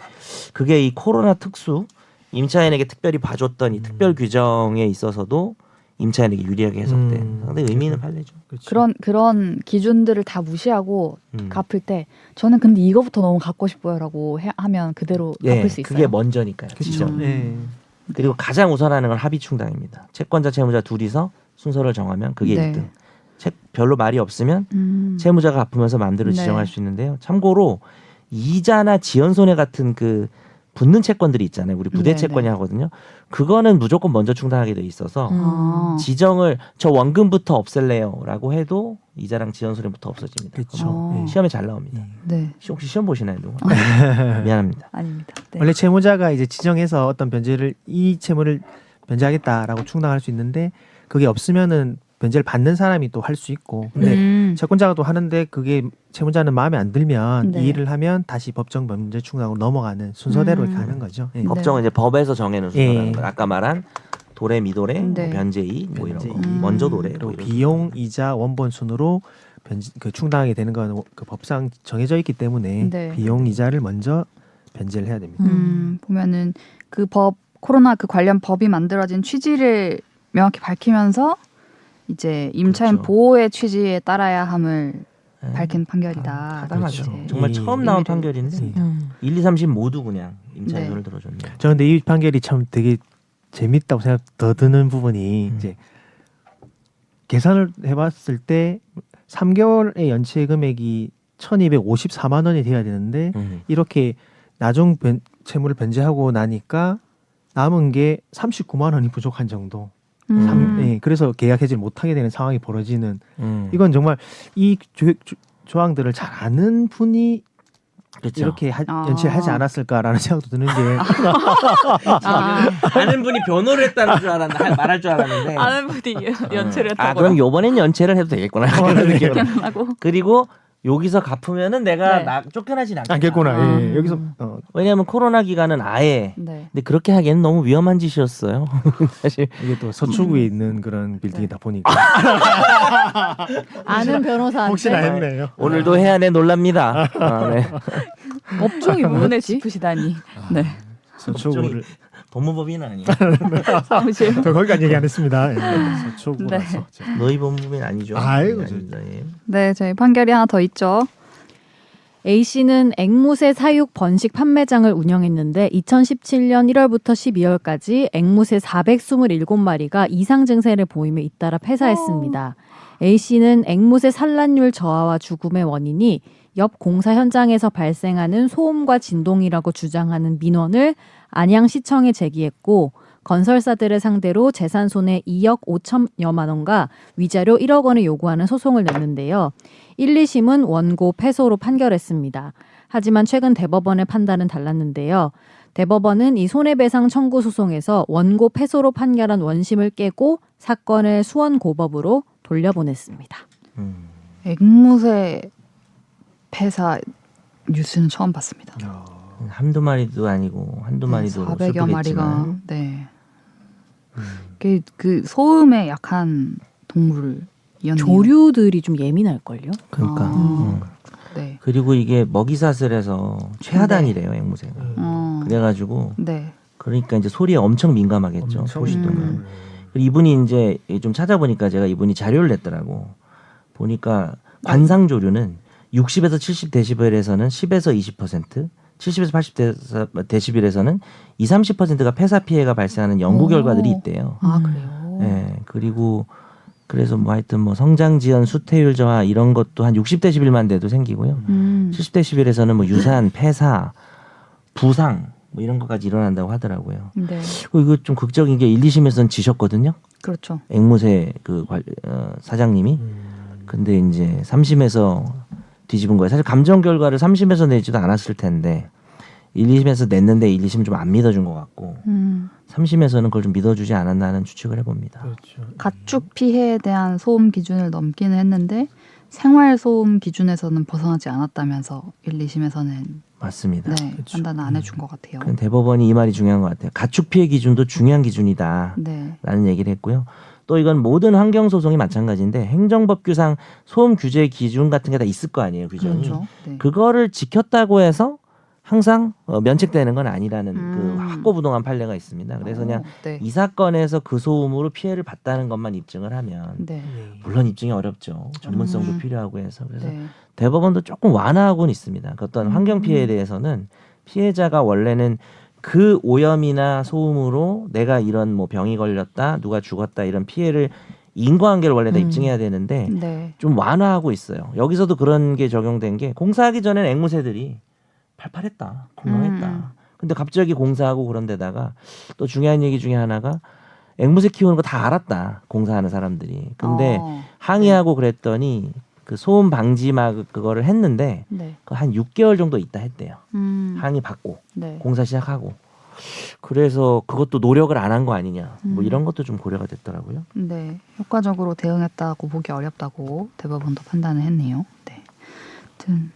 그게 이 코로나 특수 임차인에게 특별히 봐줬던 이 특별 규정에 있어서도 임차인에게 유리하게 해석된 상당히 의미 있는 판례죠. 그렇죠. 그런 기준들을 다 무시하고 음. 갚을 때 저는 근데 이거부터 너무 갚고 싶어요라고 하면 그대로 예, 갚을 수 있어요. 그게 먼저니까요. 그렇죠. 지정. 예. 그리고 가장 우선하는 건 합의 충당입니다. 채권자 채무자 둘이서 순서를 정하면 그게 네. 1등. 별로 말이 없으면 채무자가 갚으면서 마음대로 네. 지정할 수 있는데요. 참고로 이자나 지연손해 같은 그 붙는 채권들이 있잖아요. 우리 부대 네, 채권이 네. 하거든요. 그거는 무조건 먼저 충당하게 돼 있어서 아. 지정을 저 원금부터 없앨래요라고 해도 이자랑 지연손해부터 없어집니다. 그렇죠. 예. 시험에 잘 나옵니다. 네. 혹시 시험 보시나요? 누구? 미안합니다. 아닙니다. 네. 원래 채무자가 이제 지정해서 어떤 변제를 이 채무를 변제하겠다라고 충당할 수 있는데 그게 없으면은 변제를 받는 사람이 또 할 수 있고 근데 채권자가 또 하는데 그게 채무자는 마음에 안 들면 네. 이 일을 하면 다시 법정 변제 충당으로 넘어가는 순서대로 이렇게 하는 거죠. 예. 법정은 이제 법에서 정해놓은 순서라는 예. 거예요. 아까 말한 도래 미도래 네. 뭐 변제이 뭐 이런 거 변제이. 먼저 도래 그리고 뭐 이런 비용, 이자, 원본 순으로 그 충당하게 되는 건 그 법상 정해져 있기 때문에 네. 비용, 이자를 먼저 변제를 해야 됩니다. 보면은 그 코로나 그 관련 법이 만들어진 취지를 명확히 밝히면서 이제 임차인 그렇죠. 보호의 취지에 따라야 함을 네. 밝힌 판결이다. 타당하죠. 그렇죠. 정말 이 처음 나온 의미를- 판결인데 예. 1, 2, 3, 10 모두 그냥 임차인 네. 손을 들어줬네요. 저 근데 이 판결이 참 되게 재밌다고 생각 더 드는 부분이 이제 계산을 해봤을 때 3개월의 연체 금액이 1,254만 원이 돼야 되는데 이렇게 나중 채무를 변제하고 나니까 남은 게 39만 원이 부족한 정도. 예, 그래서 계약 해지를 못하게 되는 상황이 벌어지는 이건 정말 이 조항들을 잘 아는 분이 그렇죠. 이렇게 아. 연체를 하지 않았을까라는 생각도 드는 게 아는 분이 변호를 했다는 줄 알았는데 말할 줄 알았는데 아는 분이 연체를 아 그럼 요번엔 연체를 해도 되겠구나. 그런 느낌으로. 하고 그리고 여기서 갚으면은 내가 네. 쫓겨나진 않겠다. 않겠구나. 예, 여기서 왜냐하면 코로나 기간은 아예. 네. 근데 그렇게 하기에는 너무 위험한 짓이었어요. 사실 이게 또 서초구에 있는 그런 빌딩이다 보니까 아는 변호사한테 혹시나 했네요. 오늘도 해안에 놀랍니다. 네. 업종이 부분에 짚으시다니. 네. 서초구를 법무법인은 아니에요. 사무실. 저 거기까지 얘기 안 했습니다. 예, 서초구라서 제가. 너희 법무법인 아니죠? 아이고, 아닙니다. 예. 네, 저희 판결이 하나 더 있죠. A 씨는 앵무새 사육 번식 판매장을 운영했는데 2017년 1월부터 12월까지 앵무새 427마리가 이상 증세를 보이며 잇따라 폐사했습니다. A 씨는 앵무새 산란율 저하와 죽음의 원인이 옆 공사 현장에서 발생하는 소음과 진동이라고 주장하는 민원을 안양시청에 제기했고 건설사들을 상대로 재산 손해 2억 5천여만 원과 위자료 1억 원을 요구하는 소송을 냈는데요. 1, 2심은 원고 패소로 판결했습니다. 하지만 최근 대법원의 판단은 달랐는데요. 대법원은 이 손해배상 청구 소송에서 원고 패소로 판결한 원심을 깨고 사건을 수원고법으로 돌려보냈습니다. 앵무새 폐사 뉴스는 처음 봤습니다. 한두 마리도 아니고 한두 마리도 400여 마리가 슬프겠지만. 네. 그 소음에 약한 동물이었네요. 조류들이 좀 예민할걸요? 그러니까. 아. 네. 그리고 이게 먹이사슬 해서 최하단이래요 앵무새가. 그래가지고 네. 그러니까 이제 소리에 엄청 민감하겠죠. 엄청. 소시동은. 그리고 이분이 이제 좀 찾아보니까 제가 이분이 자료를 냈더라고. 보니까 관상조류는 60에서 70데시벨에서는 10에서 20%, 70에서 80데시벨에서는 20, 30%가 폐사 피해가 발생하는 연구 오. 결과들이 있대요. 아 그래요. 네, 그리고 그래서 뭐 하여튼 뭐 성장 지연 수태율 저하 이런 것도 한 60데시벨만 돼도 생기고요. 70데시벨에서는 뭐 유산, 폐사, 부상 뭐 이런 것까지 일어난다고 하더라고요. 네. 이거 좀 극적인 게 1, 2심에서는 지셨거든요. 그렇죠. 앵무새 그 사장님이. 근데 이제 3심에서 뒤집은 거예요. 사실 감정 결과를 3심에서 내지도 않았을 텐데 1, 2심에서 냈는데 1, 2심 좀 안 믿어준 것 같고 3심에서는 그걸 좀 믿어주지 않았나 하는 추측을 해봅니다. 그렇죠. 가축 피해에 대한 소음 기준을 넘기는 했는데 생활 소음 기준에서는 벗어나지 않았다면서 1, 2심에서는 맞습니다. 네, 그렇죠. 판단을 안 해준 것 같아요. 그 대법원이 이 말이 중요한 것 같아요. 가축 피해 기준도 중요한 기준이다. 네. 라는 얘기를 했고요. 또 이건 모든 환경소송이 마찬가지인데 행정법규상 소음 규제 기준 같은 게 다 있을 거 아니에요. 규정이. 그렇죠. 네. 그거를 지켰다고 해서 항상 면책되는 건 아니라는 그 확고부동한 판례가 있습니다. 그래서 그냥 네. 이 사건에서 그 소음으로 피해를 봤다는 것만 입증을 하면 네. 물론 입증이 어렵죠. 전문성도 필요하고 해서 그래서 네. 대법원도 조금 완화하고는 있습니다. 그 어떤 환경 피해에 대해서는 피해자가 원래는 그 오염이나 소음으로 내가 이런 뭐 병이 걸렸다, 누가 죽었다 이런 피해를 인과관계를 원래 다 입증해야 되는데 네. 좀 완화하고 있어요. 여기서도 그런 게 적용된 게 공사하기 전에는 앵무새들이 팔팔했다, 건강했다. 근데 갑자기 공사하고 그런 데다가 또 중요한 얘기 중에 하나가 앵무새 키우는 거 다 알았다, 공사하는 사람들이. 근데 항의하고 그랬더니 그 소음 방지막 그거를 했는데 네. 한 6개월 정도 있다 했대요. 항의 받고 네. 공사 시작하고. 그래서 그것도 노력을 안 한 거 아니냐. 뭐 이런 것도 좀 고려가 됐더라고요. 네. 효과적으로 대응했다고 보기 어렵다고 대법원도 판단을 했네요. 네. 아무튼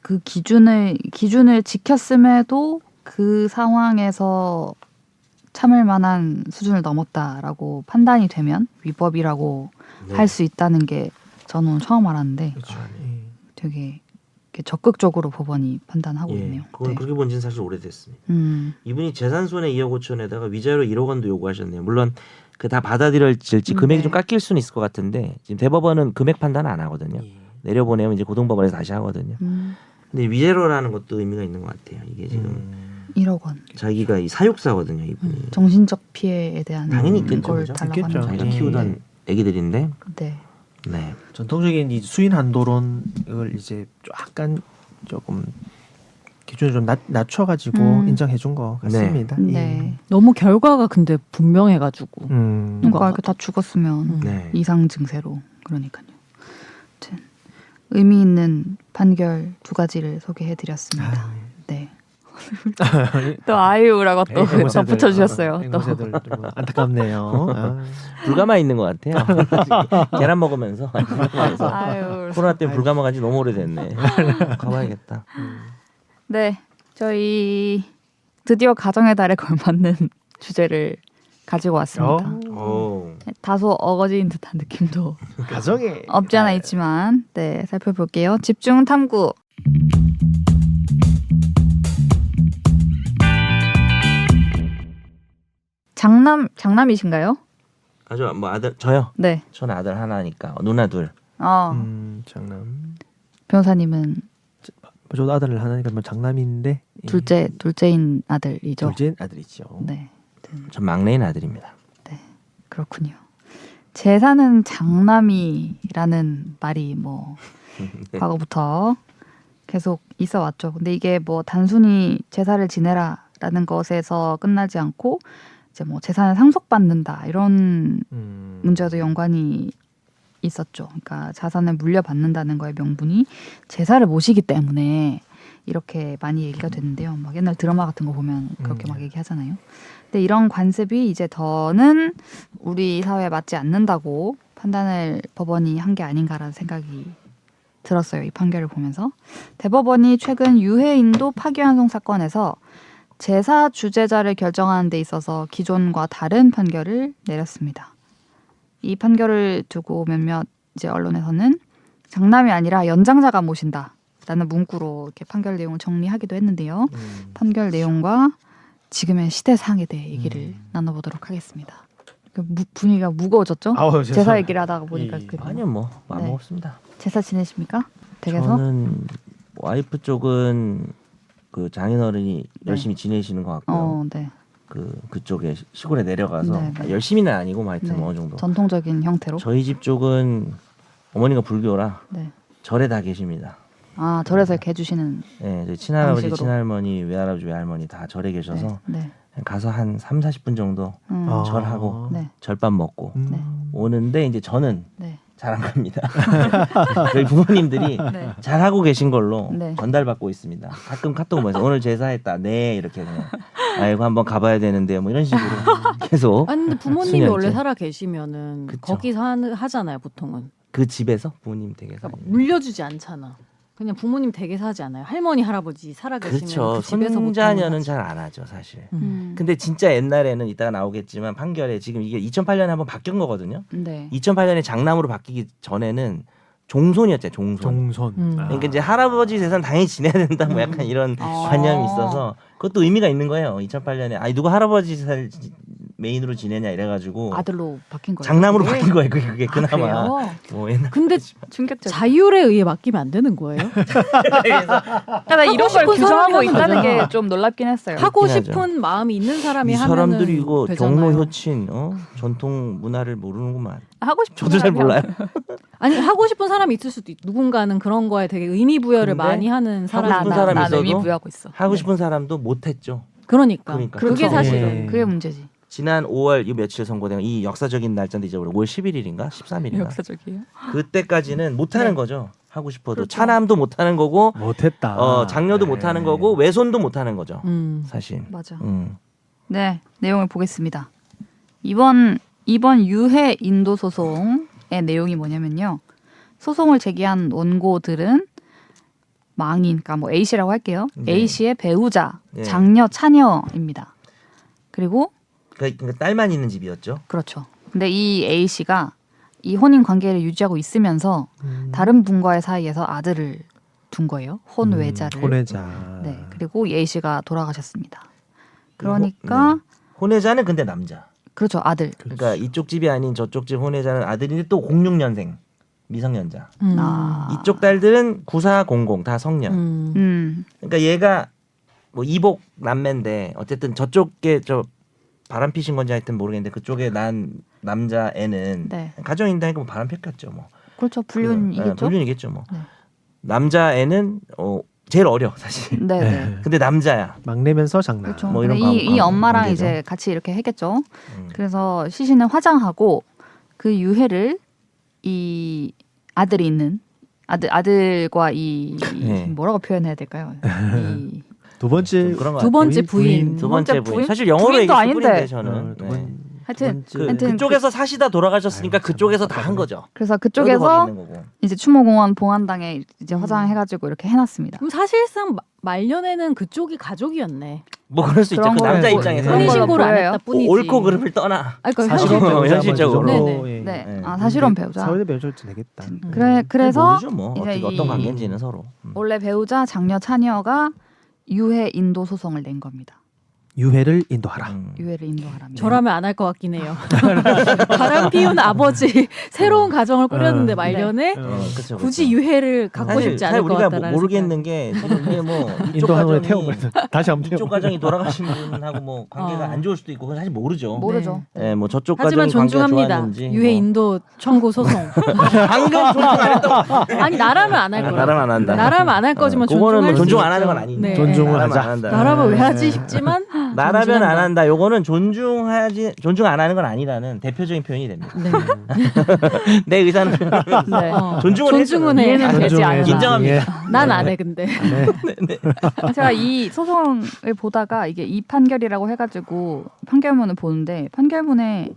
그 기준을 지켰음에도 그 상황에서 참을 만한 수준을 넘었다라고 판단이 되면 위법이라고 할 수 있다는 게 저는 오늘 처음 알았는데 그렇죠. 되게 이렇게 적극적으로 법원이 판단하고 있네요. 그건 네. 그렇게 본 지는 사실 오래됐습니다. 이분이 재산손해 2억 5천에다가 위자료 1억 원도 요구하셨네요. 물론 그 다 받아들일지 금액이 네. 좀 깎일 수는 있을 것 같은데 지금 대법원은 금액 판단 안 하거든요. 내려보내면 이제 고등법원에서 다시 하거든요. 근데 위자료라는 것도 의미가 있는 것 같아요. 이게 지금 1억 원. 자기가 이 사육사거든요. 이분이 정신적 피해에 대한 당연히 있겠죠, 걸 그죠? 달라고 있겠죠. 하는 자기가 거죠. 키우던 애기들인데 네. 네. 전통적인 이 수인 한도론을 이제 약간 조금 기준을 좀 낮춰가지고 인정해준 것 같습니다. 네. 너무 결과가 근데 분명해가지고 그러니까 이렇게 다 죽었으면 네. 이상 증세로 그러니까요. 아무튼 의미 있는 판결 두 가지를 소개해드렸습니다. 네. 또 아유라고 또 덧붙여 주셨어요. 또. 앵무새들 좀 안타깝네요. 아. 불가마 있는 것 같아요. 계란 먹으면서 아유. 코로나 때문에 불가마 간지 너무 오래됐네. 가봐야겠다. 네, 저희 드디어 가정의 달에 걸맞는 주제를 가지고 왔습니다. 오. 다소 어거지인 듯한 느낌도 가정에 없지 않아 있지만, 네, 살펴볼게요. 집중 탐구. 장남이신가요? 아주 뭐 아들 저요. 네. 전 아들 하나니까 누나 둘. 장남. 변호사님은 저도 아들을 하나니까 뭐 장남인데 둘째인 아들이죠. 둘째 아들이죠. 네, 전 막내인 아들입니다. 그렇군요. 제사는 장남이라는 말이 뭐 네. 과거부터 계속 있어 왔죠. 근데 이게 뭐 단순히 제사를 지내라라는 것에서 끝나지 않고 이제 뭐 재산을 상속받는다 이런 문제도 연관이 있었죠. 그러니까 자산을 물려받는다는 거의 명분이 제사를 모시기 때문에 이렇게 많이 얘기가 됐는데요. 막 옛날 드라마 같은 거 보면 그렇게 막 얘기하잖아요. 근데 이런 관습이 이제 더는 우리 사회에 맞지 않는다고 판단을 법원이 한 게 아닌가라는 생각이 들었어요. 이 판결을 보면서. 대법원이 최근 유해인도 파기환송 사건에서 제사 주재자를 결정하는 데 있어서 기존과 다른 판결을 내렸습니다. 이 판결을 두고 몇몇 이제 언론에서는 장남이 아니라 연장자가 모신다라는 문구로 이렇게 판결 내용을 정리하기도 했는데요. 판결 내용과 지금의 시대상에 대해 얘기를 나눠보도록 하겠습니다. 분위기가 무거워졌죠? 아우, 제사 얘기를 하다가 보니까 예. 그 아니요 뭐 마음 네. 없습니다. 제사 지내십니까? 댁에서? 저는 와이프 쪽은 그 장인어른이 열심히 지내시는 것 같고요. 네. 그쪽에 시골에 내려가서 네, 네. 열심히는 아니고 뭐 하여튼 네. 어느 정도. 전통적인 형태로. 저희 집 쪽은 어머니가 불교라 네. 절에 다 계십니다. 아 절에서 이렇게 해주시는. 네, 저희 친할아버지, 방식으로. 친할머니, 외할아버지, 외할머니 다 절에 계셔서 네. 가서 한 3-40분 정도 아. 절하고 네. 절밥 먹고 네. 오는데 이제 저는 네. 잘 안 갑니다. 저희 부모님들이 네. 잘 하고 계신 걸로 네. 전달받고 있습니다. 가끔 카톡 보면서 오늘 제사했다. 네 이렇게 그냥 아이고 한번 가봐야 되는데 뭐 이런 식으로 계속 아니 근데 부모님이 수년째. 원래 살아 계시면은 그쵸. 거기서 하잖아요 보통은. 그 집에서 부모님 댁에서 그러니까 막 물려주지 않잖아. 그냥 부모님 댁에서 하지 않아요. 할머니 할아버지 살아 계시면 그렇죠. 그 집에서 손자녀는 잘 안 하죠 사실. 근데 진짜 옛날에는 이따가 나오겠지만 판결에 지금 이게 2008년에 한번 바뀐 거거든요. 네. 2008년에 장남으로 바뀌기 전에는 종손이었죠. 종손. 종손. 그러니까 이제 할아버지 재산 당연히 지내야 된다 뭐 약간 이런 관념이 있어서 그것도 의미가 있는 거예요. 2008년에 아니 누가 할아버지 재산 메인으로 지내냐 이래가지고 아들로 바뀐 거예요. 장남으로 네. 바뀐 거예요. 그게 그나마 그래요? 뭐 옛날 근데 충격적. 자율에 의해 맡기면 안 되는 거예요? 나 이런 걸 싶은 규정하고 사람이 있다는 하는 게 거잖아. 좀 놀랍긴 했어요. 하고 그렇긴 싶은 마음이 있는 사람이 이 하면은 사람들이 이거 되잖아요. 경로 효친 전통 문화를 모르는구만. 하고 싶은 저도 잘 사람이 몰라요. 아니 하고 싶은 사람이 있을 수도 있. 누군가는 그런 거에 되게 의미 부여를 근데 많이 하는 하고 사람이 싶은 사람이 난 있어도 의미 부여하고 있어. 하고 네. 싶은 사람도 못했죠. 그러니까. 그러니까. 그게 그렇죠. 사실은 예. 그게 문제지. 지난 5월 이 며칠 선고된 이 역사적인 날짜인데 이제 5월 11일인가 13일인가 역사적이에요. 그때까지는 못하는 네. 거죠. 하고 싶어도 그렇죠. 차남도 못하는 거고 못했다. 장녀도 네. 못하는 거고 외손도 못하는 거죠. 사실. 맞아. 네. 내용을 보겠습니다. 이번 유해 인도 소송의 내용이 뭐냐면요. 소송을 제기한 원고들은 망인, 그러니까 뭐 A 씨라고 할게요. 네. A 씨의 배우자, 네. 장녀, 차녀입니다. 그리고 그러니까 딸만 있는 집이었죠. 그렇죠. 근데 이 A 씨가 이 혼인 관계를 유지하고 있으면서 다른 분과의 사이에서 아들을 둔 거예요. 혼외자를. 혼외자. 네. 그리고 이 A 씨가 돌아가셨습니다. 그러니까 네. 혼외자는 근데 남자. 그렇죠. 아들. 그러니까 이쪽 집이 아닌 저쪽 집 혼외자는 아들인데 또 06년생 미성년자. 아. 이쪽 딸들은 9400 다 성년. 그러니까 얘가 뭐 이복 남매인데 어쨌든 저쪽에 저 바람 피신 건지 하여튼 모르겠는데 그쪽에 난 남자 애는 네. 가정인다니까 뭐 바람 폈겠죠 뭐. 그렇죠. 불륜이겠죠. 불륜이겠죠 뭐. 네. 남자 애는 제일 어려 사실. 네, 네. 근데 남자야. 막내면서 장남. 그렇죠. 뭐 이런 근데 이 거 엄마랑 관계죠. 이제 같이 이렇게 했겠죠. 음. 그래서 시신을 화장하고 그 유해를 이 아들이 있는 아들과 이 네. 뭐라고 표현해야 될까요? 이 두 번째 좀 그런 거 두 번째 부인. 두 번째 번째 부인. 부인? 사실 영어로 부인도 얘기했을 아닌데. 뿐인데 저는. 두 네. 번- 하여튼 두 번째- 하여튼 그쪽에서 사시다 돌아가셨으니까 아유, 참 그쪽에서 다 답답하네. 한 거죠. 그래서 저도 거기 그쪽에서 있는 거고. 이제 추모공원 봉안당에 이제 화장해가지고 이렇게 해놨습니다. 그럼 사실상 말년에는 그쪽이 가족이었네. 뭐 그럴 수 있죠. 그런 그 거를 남자 뭐- 입장에서 그런 혼인 거는 신고를 안 보여요. 했다 뿐이지. 옳고 그름을 떠나. 아니, 그러니까 사실은 현실- 배우자 현실적으로. 뭐 이 네네. 정도로, 예. 네, 사실혼 배우자. 사회 배우자 되겠다. 그래서 모르죠 뭐 이제 어떻게 이- 어떤 관계인지는 서로. 원래 배우자 장녀 차녀가 유해 인도 소송을 낸 겁니다. 유해를 인도하라. 유해를 인도하라며. 저라면 안 할 것 같긴 해요. 바람 피운 아버지 새로운 가정을 꾸렸는데 말년에 그쵸, 굳이 그쵸. 유해를 갖고 싶지 않을 것 우리가 같다라는 모르겠는 게 지금 이게 뭐 이쪽 인도하는데 가정이 태워버려서 다시 한번 이쪽 태워. 가정이 돌아가신 분하고 뭐 관계가 안 좋을 수도 있고 그건 사실 모르죠. 모르죠. 예, 뭐 저쪽 하지만 가정이 관계가 존중합니다. 좋았는지 유해 뭐. 인도 청구 소송. 방금 존중 안 했다고. 아니 나라면 안 할 거야. 나라면 안 한다. 나라면 안 할 거지만 그거는 존중할 존중 수 안 하는 있죠. 건 아니니까. 네. 존중을 나라면 하자. 안 한다. 나라면 왜 하지 싶지만 나라면 존중한다. 안 한다. 요거는 존중 안 하는 건 아니라는 대표적인 표현이 됩니다. 네. 내 의사는 네. 존중을 존중은 해. 이해는 되지 않아. 인정합니다. 난 안 해 근데. 제가 이 소송을 보다가 이게 이 판결이라고 해가지고 판결문을 보는데 판결문에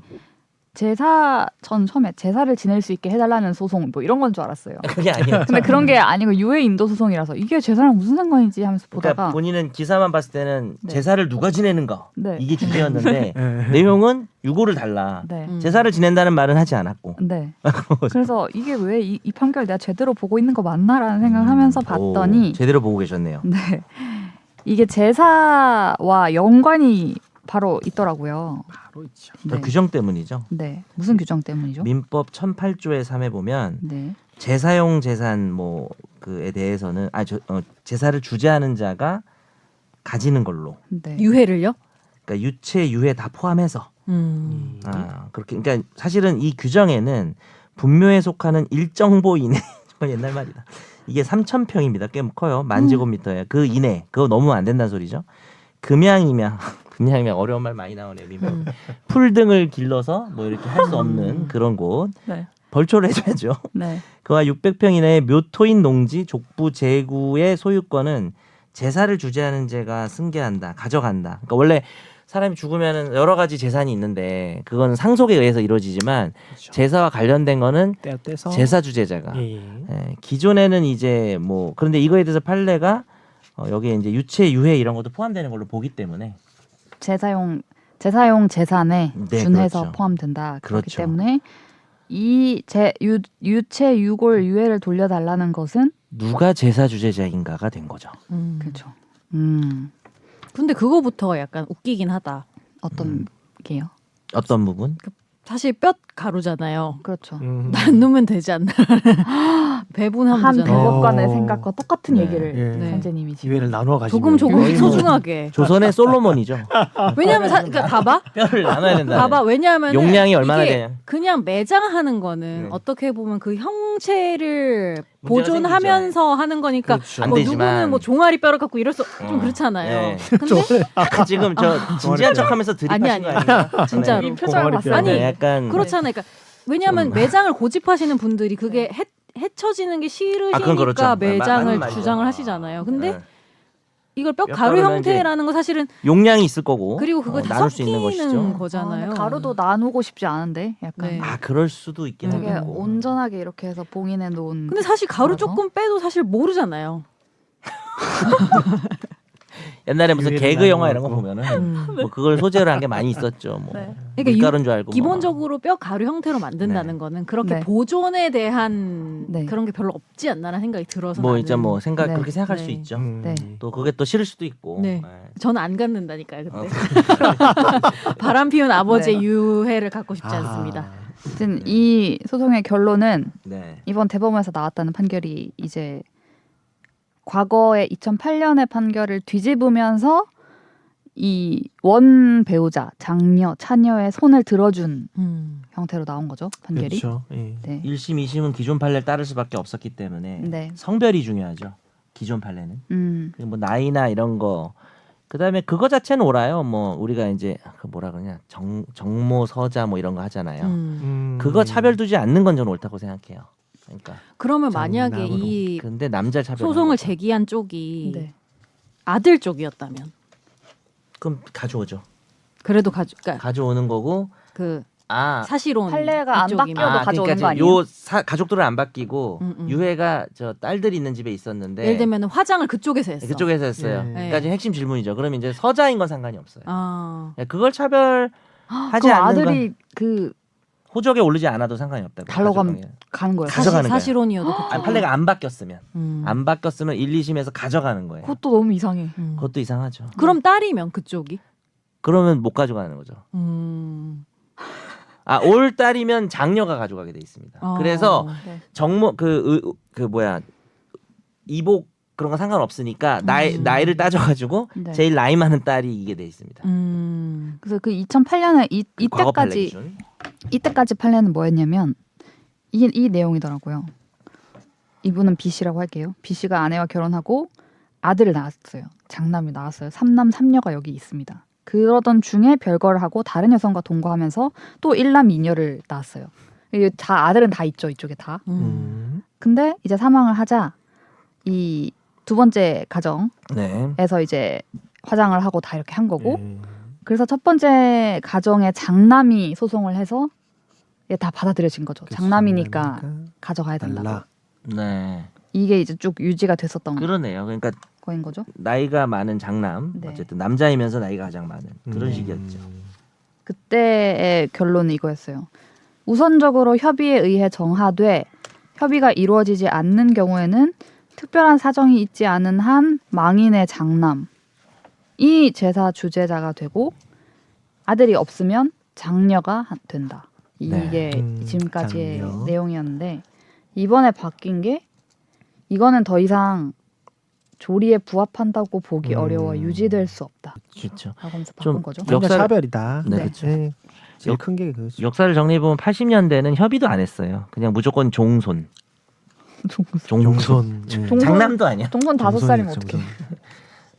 전 처음에 제사를 지낼 수 있게 해달라는 소송 뭐 이런 건 줄 알았어요. 그게 아니에요. 근데 그런 게 아니고 유해 인도 소송이라서 이게 제사랑 무슨 상관이지 하면서 보다가 그러니까 본인은 기사만 봤을 때는 네. 제사를 누가 지내는가 네. 이게 주제였는데 내용은 유고를 달라. 네. 제사를 지낸다는 말은 하지 않았고. 네. 그래서 이게 왜 이 판결 내가 제대로 보고 있는 거 맞나라는 생각을 하면서 봤더니 오, 제대로 보고 계셨네요. 네. 이게 제사와 연관이 바로 있더라고요. 바로 있죠. 그 네. 규정 때문이죠. 네. 무슨 규정 때문이죠? 민법 1008조의 3에 보면 네. 제사용 재산 뭐 그에 대해서는 제사를 주재하는 자가 가지는 걸로. 네. 유해를요? 그러니까 유체 유해 다 포함해서. 그렇게 그러니까 사실은 이 규정에는 분묘에 속하는 일정보 이내 정말 옛날 말이다. 이게 3,000평입니다. 꽤 커요. 만제곱미터예요. 그 이내 그거 너무 안 된다는 소리죠. 금양이면 어려운 말 많이 나오네요. 풀 등을 길러서 뭐 이렇게 할 수 없는 그런 곳 네. 벌초를 해줘야죠. 네. 그와 600평 이내의 묘토인 농지 족부 제구의 소유권은 제사를 주재하는 자가 승계한다, 가져간다. 그러니까 원래 사람이 죽으면 여러 가지 재산이 있는데 그건 상속에 의해서 이루어지지만 그렇죠. 제사와 관련된 거는 떼서 제사 주재자가 예, 예. 예, 기존에는 이제 뭐 그런데 이거에 대해서 판례가 여기에 이제 유체 유해 이런 것도 포함되는 걸로 보기 때문에 제사용 재산에 네, 준해서 그렇죠. 포함된다. 그렇기 그렇죠. 때문에 이 유체 유골 유해를 돌려달라는 것은 누가 제사 주재자인가가 된 거죠. 그렇죠. 근데 그거부터 약간 웃기긴 하다. 어떤 게요? 어떤 부분? 사실 뼈 가루잖아요. 그렇죠. 나누면 되지 않나? 배분하면 한 되잖아요. 대법관의 어. 생각과 똑같은 네. 얘기를 예. 선재님이 지금. 기회를 나누어 가지고 조금 조금씩 뭐. 소중하게. 조선의 솔로몬이죠. 왜냐하면 그러니까 봐봐. 뼈를 나눠야 된다. 봐봐. 왜냐하면 용량이 얼마나 이게 되냐. 그냥 매장하는 거는 네. 어떻게 보면 그 형체를 문제가 보존하면서 하는 거니까 그렇죠. 안 뭐 되지만. 누구는 뭐 종아리 뼈를 갖고 이럴 수 좀 그렇잖아요. 네. 근데 아까 지금 저 진지한 척하면서 드립하신 아니, 거 아니. 아니에요? 진짜로. 네. 이 표정을 고마워리 봤어요. 뼈. 아니, 네, 약간 그렇잖아요. 그러니까 왜냐하면 매장을 고집하시는 분들이 그게 헤쳐지는 게 싫으시니까 그건 그렇죠. 맞는 매장을 말이죠. 주장을 하시잖아요. 근데 네. 이걸 뼈 뼈 가루 가루는 형태라는 건 사실은 용량이 있을 거고 그리고 그걸 다 나눌 수 있는 섞이는 것이죠. 거잖아요. 가루도 나누고 싶지 않은데 약간 네. 아 그럴 수도 있긴 되게 하고. 온전하게 이렇게 해서 봉인해 놓은. 근데 사실 가루 알아서? 조금 빼도 사실 모르잖아요. 옛날에 무슨 유해를 개그 영화 이런 거 나누고. 보면은 뭐 그걸 소재로 한 게 많이 있었죠. 뭐 네. 그러니까 밀가루인 줄 알고. 기본적으로 뼈 가루 형태로 만든다는 네. 거는 그렇게 네. 보존에 대한 네. 그런 게 별로 없지 않나라는 생각이 들어서 뭐 나는. 이제 뭐 생각 네. 그렇게 생각할 네. 수 있죠. 네. 또 그게 또 싫을 수도 있고. 네. 저는 안 갖는다니까요. 근데 어. 바람 피운 아버지의 네. 유해를 갖고 싶지 않습니다. 어쨌든 이 소송의 결론은 네. 이번 대법원에서 나왔다는 판결이 이제 과거의 2008년의 판결을 뒤집으면서 이 원 배우자, 장녀, 차녀의 손을 들어준 형태로 나온 거죠, 판결이. 그렇죠. 예. 네. 1심, 2심은 기존 판례를 따를 수밖에 없었기 때문에 네. 성별이 중요하죠. 기존 판례는. 그리고 뭐 나이나 이런 거. 그다음에 그거 자체는 옳아요. 뭐 우리가 이제 그 뭐라 그러냐 정모 서자 뭐 이런 거 하잖아요. 그거 차별 두지 않는 건 저는 옳다고 생각해요. 그러니까 그러면 만약에 장남으로. 이 근데 남자 차별 소송을 제기한 쪽이 네. 아들 쪽이었다면 그럼 가져오죠. 그래도 그러니까 가져오는 거고 그 아 사실혼 판례가 안 이쪽이면. 바뀌어도 가져오는 거 아니에요? 요 가족들은 안 바뀌고 음. 유해가 저 딸들이 있는 집에 있었는데 예를 들면 화장을 그쪽에서 했어. 그쪽에서 했어요. 네. 그러니까 지금 핵심 질문이죠. 그럼 이제 서자인 건 상관이 없어요. 아. 그걸 차별하지 그럼 않는 건 아들이 그 호적에 오르지 않아도 상관이 없다고. 달러 가져가는 게. 가는 거예요. 가져가는 거예요. 사실혼이어도 그쪽. 아니, 판례가 안 바뀌었으면 음. 안 바뀌었으면 1, 2심에서 가져가는 거예요. 그것도 너무 이상해. 음. 그것도 이상하죠. 그럼 딸이면 그쪽이 그러면 못 가져가는 거죠. 올 딸이면 장녀가 가져가게 돼 있습니다. 그래서 네. 정모 그 뭐야 이복 그런 거 상관없으니까 나이를 따져가지고 네. 제일 나이 많은 딸이 이게 돼 있습니다. 그래서 그 2008년에 과거 판례 이때까지 기준. 이때까지 판례는 뭐였냐면 이 내용이더라고요. 이분은 B 씨라고 할게요. B 씨가 아내와 결혼하고 아들을 낳았어요. 장남이 낳았어요. 3남 3녀가 여기 있습니다. 그러던 중에 별거를 하고 다른 여성과 동거하면서 또 1남 2녀를 낳았어요. 이게 다 아들은 다 있죠. 이쪽에 다. 근데 이제 사망을 하자 이 두 번째 가정에서 네. 이제 화장을 하고 다 이렇게 한 거고 예. 그래서 첫 번째 가정의 장남이 소송을 해서 이게 다 받아들여진 거죠. 장남이니까 가져가야 된다. 달라. 네. 이게 이제 쭉 유지가 됐었던 그러네요. 그러니까 거인 거죠. 나이가 많은 장남, 네. 어쨌든 남자이면서 나이가 가장 많은 그런 식이었죠. 그때의 결론은 이거였어요. 우선적으로 협의에 의해 정하되 협의가 이루어지지 않는 경우에는 특별한 사정이 있지 않은 한 망인의 장남이 제사 주재자가 되고 아들이 없으면 장녀가 된다. 이게 네. 지금까지의 장녀. 내용이었는데 이번에 바뀐 게 이거는 더 이상 조리에 부합한다고 보기 어려워 유지될 수 없다. 그렇죠. 라고 하면서 좀 바꾼 거죠. 남녀 역사를- 차별이다. 네, 네. 그렇죠. 예. 제일 큰 게 그거죠. 역사를 정리해 보면 80년대는 협의도 안 했어요. 그냥 무조건 종손. 종손. 예. 종손- 장남도 아니야. 동선 5살이면 종손이죠, 어떡해. 종손.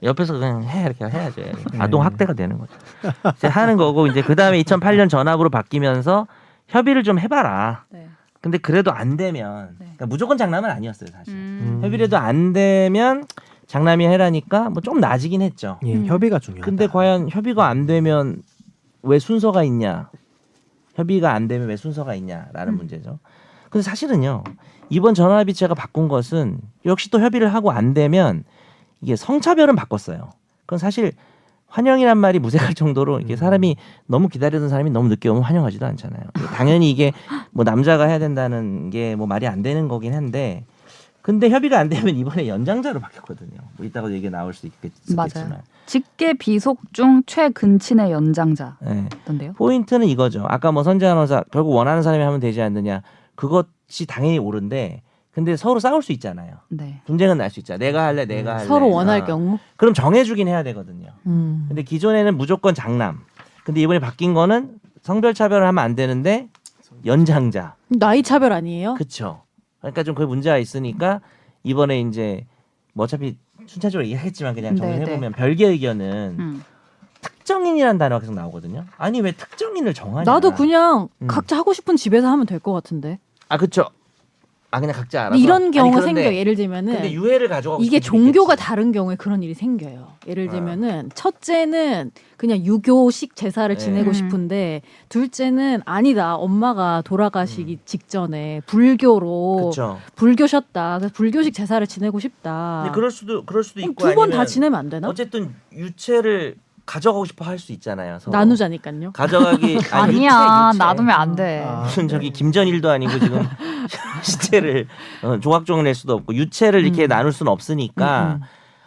옆에서 그냥 해 이렇게 해야죠. 아동 학대가 되는 거죠. 이제 하는 거고 이제 그 다음에 2008년 전압으로 바뀌면서 협의를 좀 해봐라. 네. 근데 그래도 안 되면 네. 그러니까 무조건 장남은 아니었어요 사실. 협의라도 안 되면 장남이 해라니까 뭐 좀 나아지긴 했죠. 예, 협의가 중요하다. 근데 과연 협의가 안 되면 왜 순서가 있냐? 협의가 안 되면 왜 순서가 있냐라는 문제죠. 근데 사실은요 이번 전화합의체가 바꾼 것은 역시 또 협의를 하고 안 되면 이게 성차별은 바꿨어요. 그건 사실 환영이란 말이 무색할 정도로 이게 사람이 너무 기다리던 사람이 너무 늦게 오면 환영하지도 않잖아요. 당연히 이게 뭐 남자가 해야 된다는 게 뭐 말이 안 되는 거긴 한데 근데 협의가 안 되면 이번에 연장자로 바뀌었거든요. 뭐 이따가 얘기 나올 수도 있겠지만. 맞아요. 직계 비속 중 최근친의 연장자던데요. 네. 포인트는 이거죠. 아까 뭐 선재 아나운서 결국 원하는 사람이 하면 되지 않느냐. 그것이 당연히 옳은데 근데 서로 싸울 수 있잖아요. 네. 분쟁은 날 수 있잖아. 내가 할래, 내가 할래. 서로 원할 경우. 그럼 정해주긴 해야 되거든요. 근데 기존에는 무조건 장남. 근데 이번에 바뀐 거는 성별 차별을 하면 안 되는데 연장자. 나이 차별 아니에요? 그렇죠. 그러니까 좀 그 문제가 있으니까 이번에 이제 뭐 어차피 순차적으로 얘기했지만 그냥 정리해 보면 별개 의견은 특정인이라는 단어가 계속 나오거든요. 아니 왜 특정인을 정하냐? 나도 그냥 음. 각자 하고 싶은 집에서 하면 될 것 같은데. 아 그렇죠. 아 그냥 각자 알아서. 근데 이런 경우가 아니, 그런데- 생겨. 예를 들면은 근데 유해를 가져가고 이게 싶은 분이 종교가 있겠지. 다른 경우에 그런 일이 생겨요. 예를 들면은 첫째는 그냥 유교식 제사를 네. 지내고 싶은데 둘째는 아니다. 엄마가 돌아가시기 직전에 불교로 그렇죠. 불교셨다. 그래서 불교식 제사를 지내고 싶다. 근데 그럴 수도 있고 두 번 다 아니면 지내면 안 되나? 어쨌든 유체를 가져가고 싶어 할 수 있잖아요. 서로. 나누자니까요. 가져가기 아니야. 유체. 놔두면 안 돼. 아. 무슨 저기 김전일도 아니고 지금 시체를 조각종을 낼 수도 없고 유체를 이렇게 나눌 수는 없으니까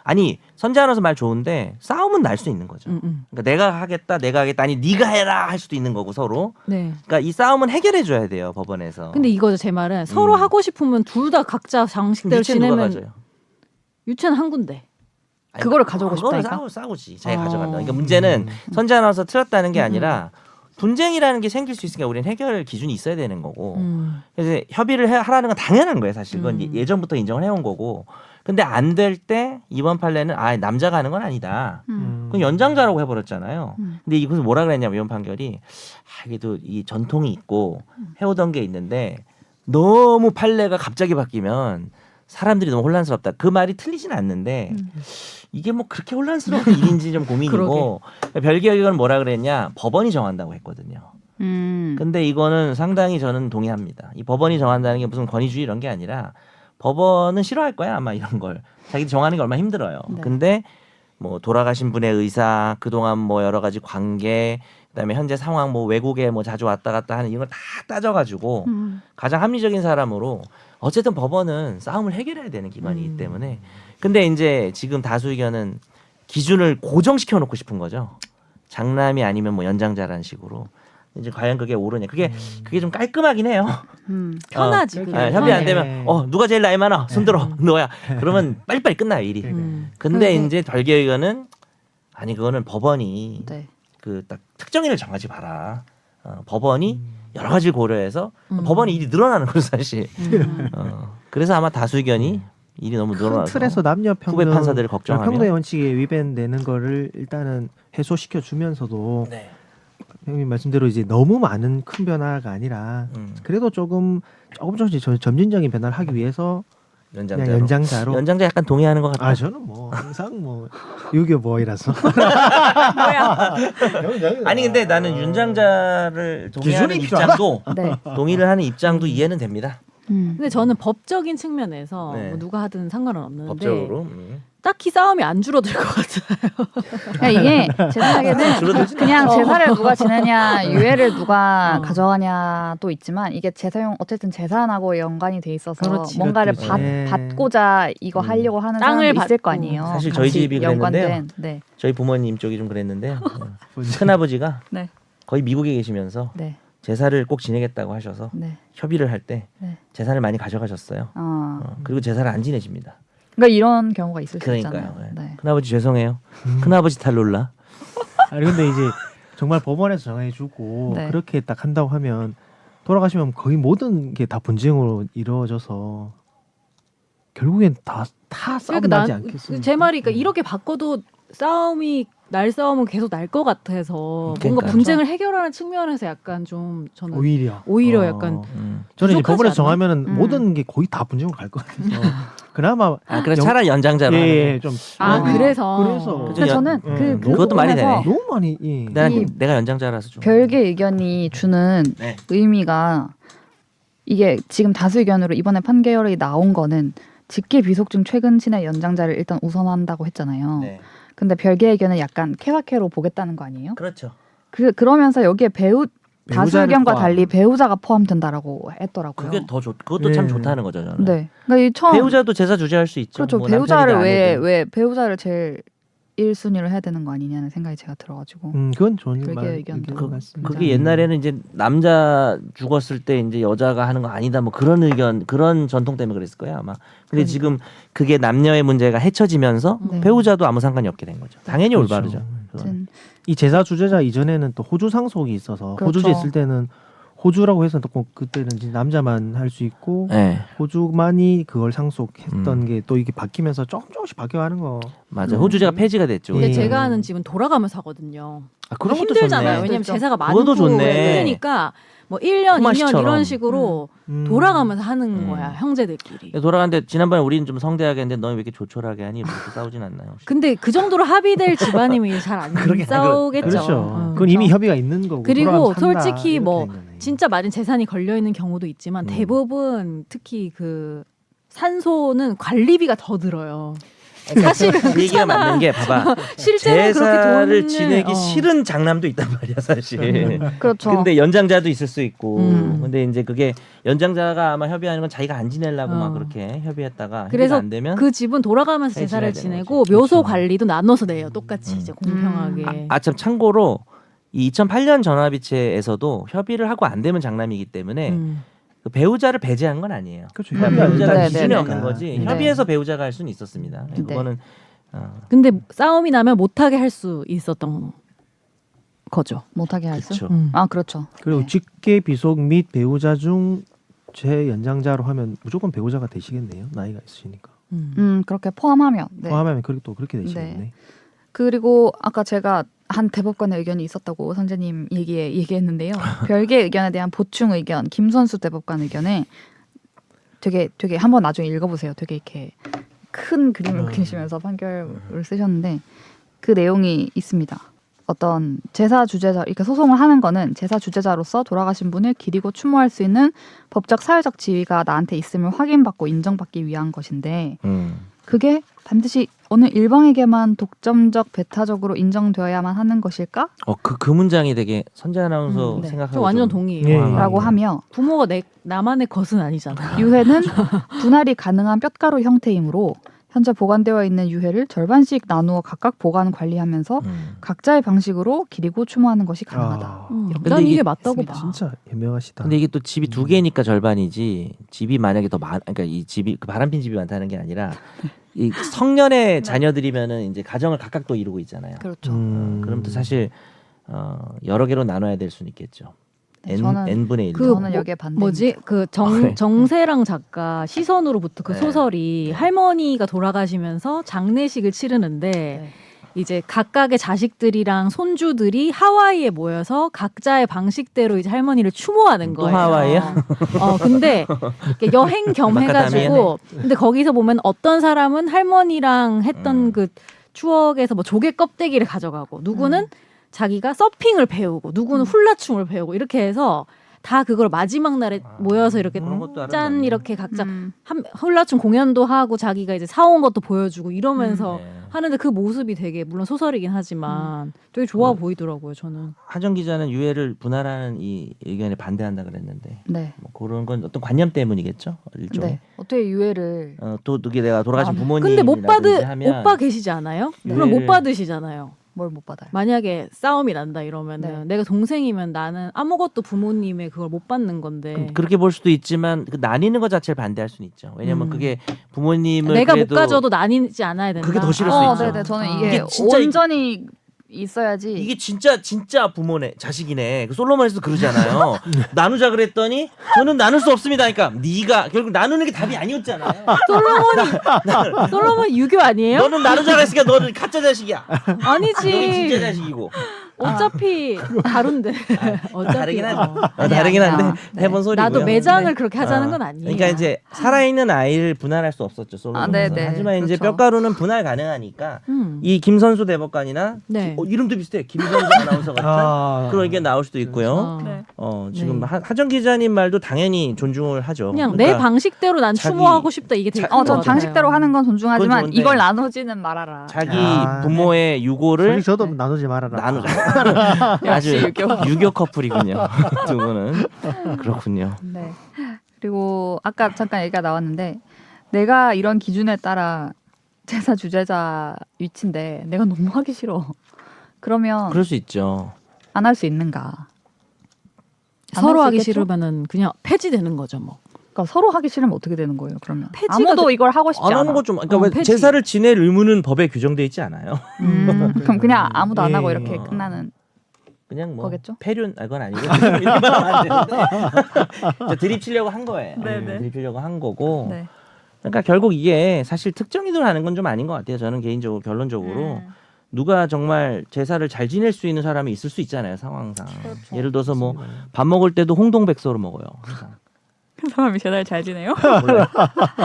아니 선재 아나운서 말 좋은데 싸움은 날 수 있는 거죠. 그러니까 내가 하겠다 아니 네가 해라 할 수도 있는 거고 서로. 네. 그러니까 이 싸움은 해결해 줘야 돼요 법원에서. 근데 이거죠 제 말은 서로 하고 싶으면 둘 다 각자 장식대로 유체 누가 지내면 가져요? 유체는 한 군데. 아니, 그거를 가져오고 그거는 싶다니까? 싸우지 자기가 가져간다. 그러니까 문제는 음. 선재 아나운서 틀렸다는 게 아니라 분쟁이라는 게 생길 수 있으니까 우리는 해결 기준이 있어야 되는 거고. 그래서 협의를 하라는 건 당연한 거예요 사실. 그건 예전부터 인정을 해온 거고. 근데 안 될 때 이번 판례는 남자가 하는 건 아니다. 그건 연장자라고 해버렸잖아요. 근데 이것은 뭐라 그랬냐면 이번 판결이 이게도 이 전통이 있고 해오던 게 있는데 너무 판례가 갑자기 바뀌면 사람들이 너무 혼란스럽다. 그 말이 틀리진 않는데 이게 뭐 그렇게 혼란스러운 일인지 좀 고민이고 별개 의견은 뭐라 그랬냐 법원이 정한다고 했거든요. 근데 이거는 상당히 저는 동의합니다. 이 법원이 정한다는 게 무슨 권위주의 이런 게 아니라 법원은 싫어할 거야 아마 이런 걸. 자기들 정하는 게 얼마나 힘들어요. 네. 근데 뭐 돌아가신 분의 의사, 그동안 뭐 여러 가지 관계, 그다음에 현재 상황, 뭐 외국에 뭐 자주 왔다 갔다 하는 이런 걸 다 따져가지고 가장 합리적인 사람으로 어쨌든 법원은 싸움을 해결해야 되는 기관이기 때문에. 근데 이제 지금 다수 의견은 기준을 고정시켜 놓고 싶은 거죠. 장남이 아니면 뭐 연장자라는 식으로 이제 과연 그게 옳으냐. 그게 좀 깔끔하긴 해요. 편하지. 어, 그게. 협의 안 네. 되면 누가 제일 나이 많아 손들어 너야. 그러면 빨리빨리 끝나요 일이. 근데 그리고- 이제 별개 의견은 아니 그거는 법원이 네. 그 딱 특정인을 정하지 마라. 법원이 여러 가지를 고려해서 법원이 일이 늘어나는 거죠 사실. 그래서 아마 다수 의견이 일이 너무 큰 늘어나서 틀에서 남녀 후배 평등 판사들을 걱정하며. 평등의 원칙에 위반되는 거를 일단은 해소시켜 주면서도 네. 형님 말씀대로 이제 너무 많은 큰 변화가 아니라 그래도 조금씩 점진적인 변화를 하기 위해서 그냥 연장자로. 연장자로. 연장자 약간 동의하는 것 같아요. 아 저는 뭐 항상 뭐 유교보이라서. 아니 근데 나는 연장자를 동의하는 기준이 필요하다. 입장도 네. 동의를 하는 입장도 이해는 됩니다. 근데 저는 법적인 측면에서 네. 뭐 누가 하든 상관은 없는데 법적으로. 딱히 싸움이 안 줄어들 것 같아요. 그러니까 이게 제 생각에는 그냥 제사를 누가 지내냐, 유해를 누가 가져가냐도 있지만 이게 제사용 어쨌든 재산하고 연관이 돼 있어서 그렇지. 뭔가를 그것도 있지. 받고자 이거 하려고 하는 땅을 사람도 있을 거 받고. 아니에요. 사실 저희 같이 집이 그랬는데요. 연관된. 네. 저희 부모님 쪽이 좀 그랬는데 큰아버지가 네. 거의 미국에 계시면서 네. 제사를 꼭 지내겠다고 하셔서 네. 협의를 할 때 네. 제사를 많이 가져가셨어요. 그리고 제사를 안 지내십니다. 그러니까 이런 경우가 있을 수 그러니까요. 있잖아요. 네. 큰아버지 죄송해요. 큰아버지 탈룰라. 아니 근데 이제 정말 법원에서 정해주고 네. 그렇게 딱 한다고 하면 돌아가시면 거의 모든 게 다 분쟁으로 이루어져서 결국엔 다 싸움 그러니까 나지 난- 않겠습니까? 제 말이 그러니까 이렇게 바꿔도 날싸움은 계속 날 것 같아서 뭔가 그러니까요. 분쟁을 해결하는 측면에서 약간 좀 저는 오히려 약간 저는 이제 부족하지 법원에서 않나? 정하면은 모든 게 거의 다 분쟁으로 갈 것 같아서 그나마 그래서 차라리 연장자로 하는 예, 좀 그래서 근데 저는 음. 그 그것도 말이 부분에서 되네. 너무 많이 예. 내가 연장자라서 좀 별개의 의견이 주는 네. 의미가 이게 지금 다수 의견으로 이번에 판결이 나온 거는 직계 비속중 최근 친의 연장자를 일단 우선한다고 했잖아요. 네. 근데 별개의 의견은 약간 케바케로 보겠다는 거 아니에요? 그렇죠. 그러면서 여기에 다수 배우자를 의견과 포함. 달리 배우자가 포함된다라고 했더라고요. 그게 그것도 참 네. 좋다는 거죠. 저는. 네. 그러니까 이 처음 배우자도 제사 주재할 수 있죠. 그렇죠. 뭐 배우자를 남편이든 아니든. 왜 배우자를 제일 1순위로 해야 되는 거 아니냐는 생각이 제가 들어가지고. 그건 좋은 별개의 말 의견도 의견인 것 같습니다. 그게 옛날에는 이제 남자 죽었을 때 이제 여자가 하는 거 아니다 뭐 그런 의견 그런 전통 때문에 그랬을 거예요 아마. 근데 그러니까. 지금 그게 남녀의 문제가 헤쳐지면서 네. 배우자도 아무 상관이 없게 된 거죠. 당연히 그렇죠. 올바르죠. 그건. 아무튼 이 제사 주제자 이전에는 또 호주 상속이 있어서 그렇죠. 호주에 있을 때는 호주라고 해서 또 그때는 이제 남자만 할 수 있고 네, 호주만이 그걸 상속했던 음. 게 또 이게 바뀌면서 조금씩 바뀌어가는 거. 맞아. 호주제가 폐지가 됐죠. 근데 예. 제가 아는 집은 돌아가면서 하거든요. 그런 것도 힘들잖아요. 좋네. 왜냐면 힘들죠. 제사가 그것도 많고 좋네. 힘드니까 뭐 1년, 2년 토마시처럼. 이런 식으로 돌아가면서 하는 거야. 형제들끼리. 돌아갔는데 지난번에 우리는 좀 성대하게 했는데 너는 왜 이렇게 조촐하게 하니? 이렇게 싸우진 않나요? 혹시? 근데 그 정도로 합의될 집안이면 잘 안 그러게, 싸우겠죠. 그렇죠. 어, 그건 이미 협의가 있는 거고. 그리고 돌아가면서 산다, 솔직히 이렇게 뭐 된 거네. 진짜 많은 재산이 걸려 있는 경우도 있지만 대부분 특히 그 산소는 관리비가 더 들어요. 사실은 그 얘기가 맞는 게 봐봐. 실제로 그렇게 제사를 돈을 지내기 싫은 장남도 있단 말이야 사실. 그렇죠. 근데 연장자도 있을 수 있고. 음. 근데 이제 그게 연장자가 아마 협의하는 건 자기가 안 지내려고 어. 막 그렇게 협의했다가 그래서 협의가 안 되면 그 집은 돌아가면서 해줘야 제사를 되는 지내고 거지. 묘소 그렇죠. 관리도 나눠서 내요. 똑같이 이제 공평하게. 참 참고로 이 2008년 전화비체에서도 협의를 하고 안 되면 장남이기 때문에 그 배우자를 배제한 건 아니에요. 그렇죠. 그러니까 협의가 배우자가 네, 기준이 네, 없는 네. 거지. 네. 협의해서 배우자가 할 수는 있었습니다. 네. 그거는 근데 싸움이 나면 못하게 할 수 있었던 거죠. 못하게 할 수. 그렇죠. 아 그렇죠. 그리고 네. 직계 비속 및 배우자 중 제 연장자로 하면 무조건 배우자가 되시겠네요. 나이가 있으시니까. 그렇게 포함하면. 네. 포함하면 또 그렇게 되시겠네. 그리고 아까 제가 한 대법관의 의견이 있었다고 선재님 얘기했는데요. 별개의 의견에 대한 보충 의견, 김선수 대법관 의견에 되게 한번 나중에 읽어보세요. 되게 이렇게 큰 그림을 그리시면서 판결을 쓰셨는데 그 내용이 있습니다. 어떤 제사 주재자, 이렇게 소송을 하는 거는 제사 주재자로서 돌아가신 분을 기리고 추모할 수 있는 법적 사회적 지위가 나한테 있음을 확인받고 인정받기 위한 것인데 그게 반드시 어느 일방에게만 독점적 배타적으로 인정되어야만 하는 것일까? 그 문장이 되게 선재 아나운서 네. 생각하고 저 완전 좀 동의해요. 예, 라고 하며 부모가 나만의 것은 아니잖아. 유해는 분할이 가능한 뼛가루 형태이므로 현재 보관되어 있는 유해를 절반씩 나누어 각각 보관 관리하면서 각자의 방식으로 기리고 추모하는 것이 가능하다. 아, 이렇게 난 이게 했습니다. 맞다고 봐. 진짜 현명하시다. 근데 이게 또 집이 두 개니까 절반이지 집이 만약에 더 많, 그러니까 이 집이 그 바람핀 집이 많다는 게 아니라 이 성년의 자녀들이면은 이제 가정을 각각 또 이루고 있잖아요. 그렇죠. 그럼 또 사실 여러 개로 나눠야 될 수는 있겠죠. 네, 저는 n분의 1. 저는 여기에 반대. 뭐지? 그 네. 정세랑 작가 시선으로부터 그 네. 소설이 할머니가 돌아가시면서 장례식을 치르는데 네. 이제 각각의 자식들이랑 손주들이 하와이에 모여서 각자의 방식대로 이제 할머니를 추모하는 또 거예요. 하와이야? 근데 이렇게 여행 겸 해가지고 근데 거기서 보면 어떤 사람은 할머니랑 했던 그 추억에서 뭐 조개 껍데기를 가져가고 누구는 자기가 서핑을 배우고 누구는 훌라춤을 배우고 이렇게 해서 다 그걸 마지막 날에 모여서 이렇게 그런 것도 짠 아름답네. 이렇게 각자 훌라춤 공연도 하고 자기가 이제 사온 것도 보여주고 이러면서 네. 하는데 그 모습이 되게 물론 소설이긴 하지만 되게 좋아 보이더라고요 저는. 하정 기자는 유해를 분할하는 이 의견에 반대한다 그랬는데 네. 뭐 그런 건 어떤 관념 때문이겠죠. 일종의. 네. 어떻게 유해를 또 누게 내가 돌아가신 부모님 근데 못 오빠 계시지 않아요? 그럼 못 받으시잖아요. 뭘 못 받아요? 만약에 싸움이 난다 이러면은 네. 내가 동생이면 나는 아무것도 부모님의 그걸 못 받는 건데 그렇게 볼 수도 있지만 그 나뉘는 것 자체를 반대할 수는 있죠. 왜냐면 그게 부모님을 내가 못 그래도 가져도 나뉘지 않아야 된다. 그게 더 싫을 수 있죠. 네네. 저는 아. 이게 이게 진짜 온전히 있어야지. 이게 진짜 부모네 자식이네. 그 솔로몬에서도 그러잖아요. 나누자 그랬더니 저는 나눌 수 없습니다. 그러니까 네가 결국 나누는 게 답이 아니었잖아요. 솔로몬 유교 아니에요? 너는 나누자 그랬으니까 너는 가짜 자식이야. 너는 진짜 아니지. 자식이고. 어차피 다른데. 어차피 다르긴 하죠. 아니야, 다르긴 아니야. 한데 네. 해본 소리고요. 나도 매장을 네. 그렇게 하자는 건 아니에요. 그러니까 이제 살아있는 아이를 분할할 수 없었죠 솔로몬. 네네. 하지만 이제 그렇죠. 뼈가루는 분할 가능하니까 음. 이 김선수 대법관이나 네. 이름도 비슷해 김선수 아나운서 같은 그런 의견 나올 수도 있고요. 어. 지금 네. 하정 기자님 말도 당연히 존중을 하죠. 그냥 그러니까 내 방식대로 난 자기- 추모하고 싶다 이게 되게 전 방식대로 하는 건 존중하지만 그건 좋은데. 이걸 나누지는 말아라. 자기 아, 부모의 솔직히 유고를 저도 네. 나누지 말아라. 나누자. 아주 역시 유교. 유교 커플이군요. 두 분은 그렇군요. 네. 그리고 아까 잠깐 얘기가 나왔는데 내가 이런 기준에 따라 제사 주재자 위치인데 내가 너무 하기 싫어. 그러면 그럴 수 있죠. 안 할 수 있는가? 안 서로 할 수 하기 있겠죠? 싫으면은 그냥 폐지되는 거죠 뭐. 그러니까 서로 하기 싫으면 어떻게 되는 거예요? 그러면 폐지가 아무도 이걸 하고 싶지 안 않아. 하는 거 좀 그러니까 왜 폐지. 제사를 지낼 의무는 법에 규정돼 있지 않아요. 그럼 그냥 아무도 안 하고 예. 이렇게 끝나는. 그냥 뭐 거겠죠? 폐륜 그건 아니고 이렇게 말하면 안 되는데 저 드립 치려고 한 거예요. 네네. 드립 치려고 한 거고. 네. 그러니까 결국 이게 사실 특정인으로 하는 건 좀 아닌 것 같아요. 저는 개인적으로 결론적으로 누가 정말 제사를 잘 지낼 수 있는 사람이 있을 수 있잖아요. 상황상. 그렇죠. 예를 들어서 뭐 밥 먹을 때도 홍동백서로 먹어요. 항상. 그 사람이 제사를 잘 지내요? 몰라요.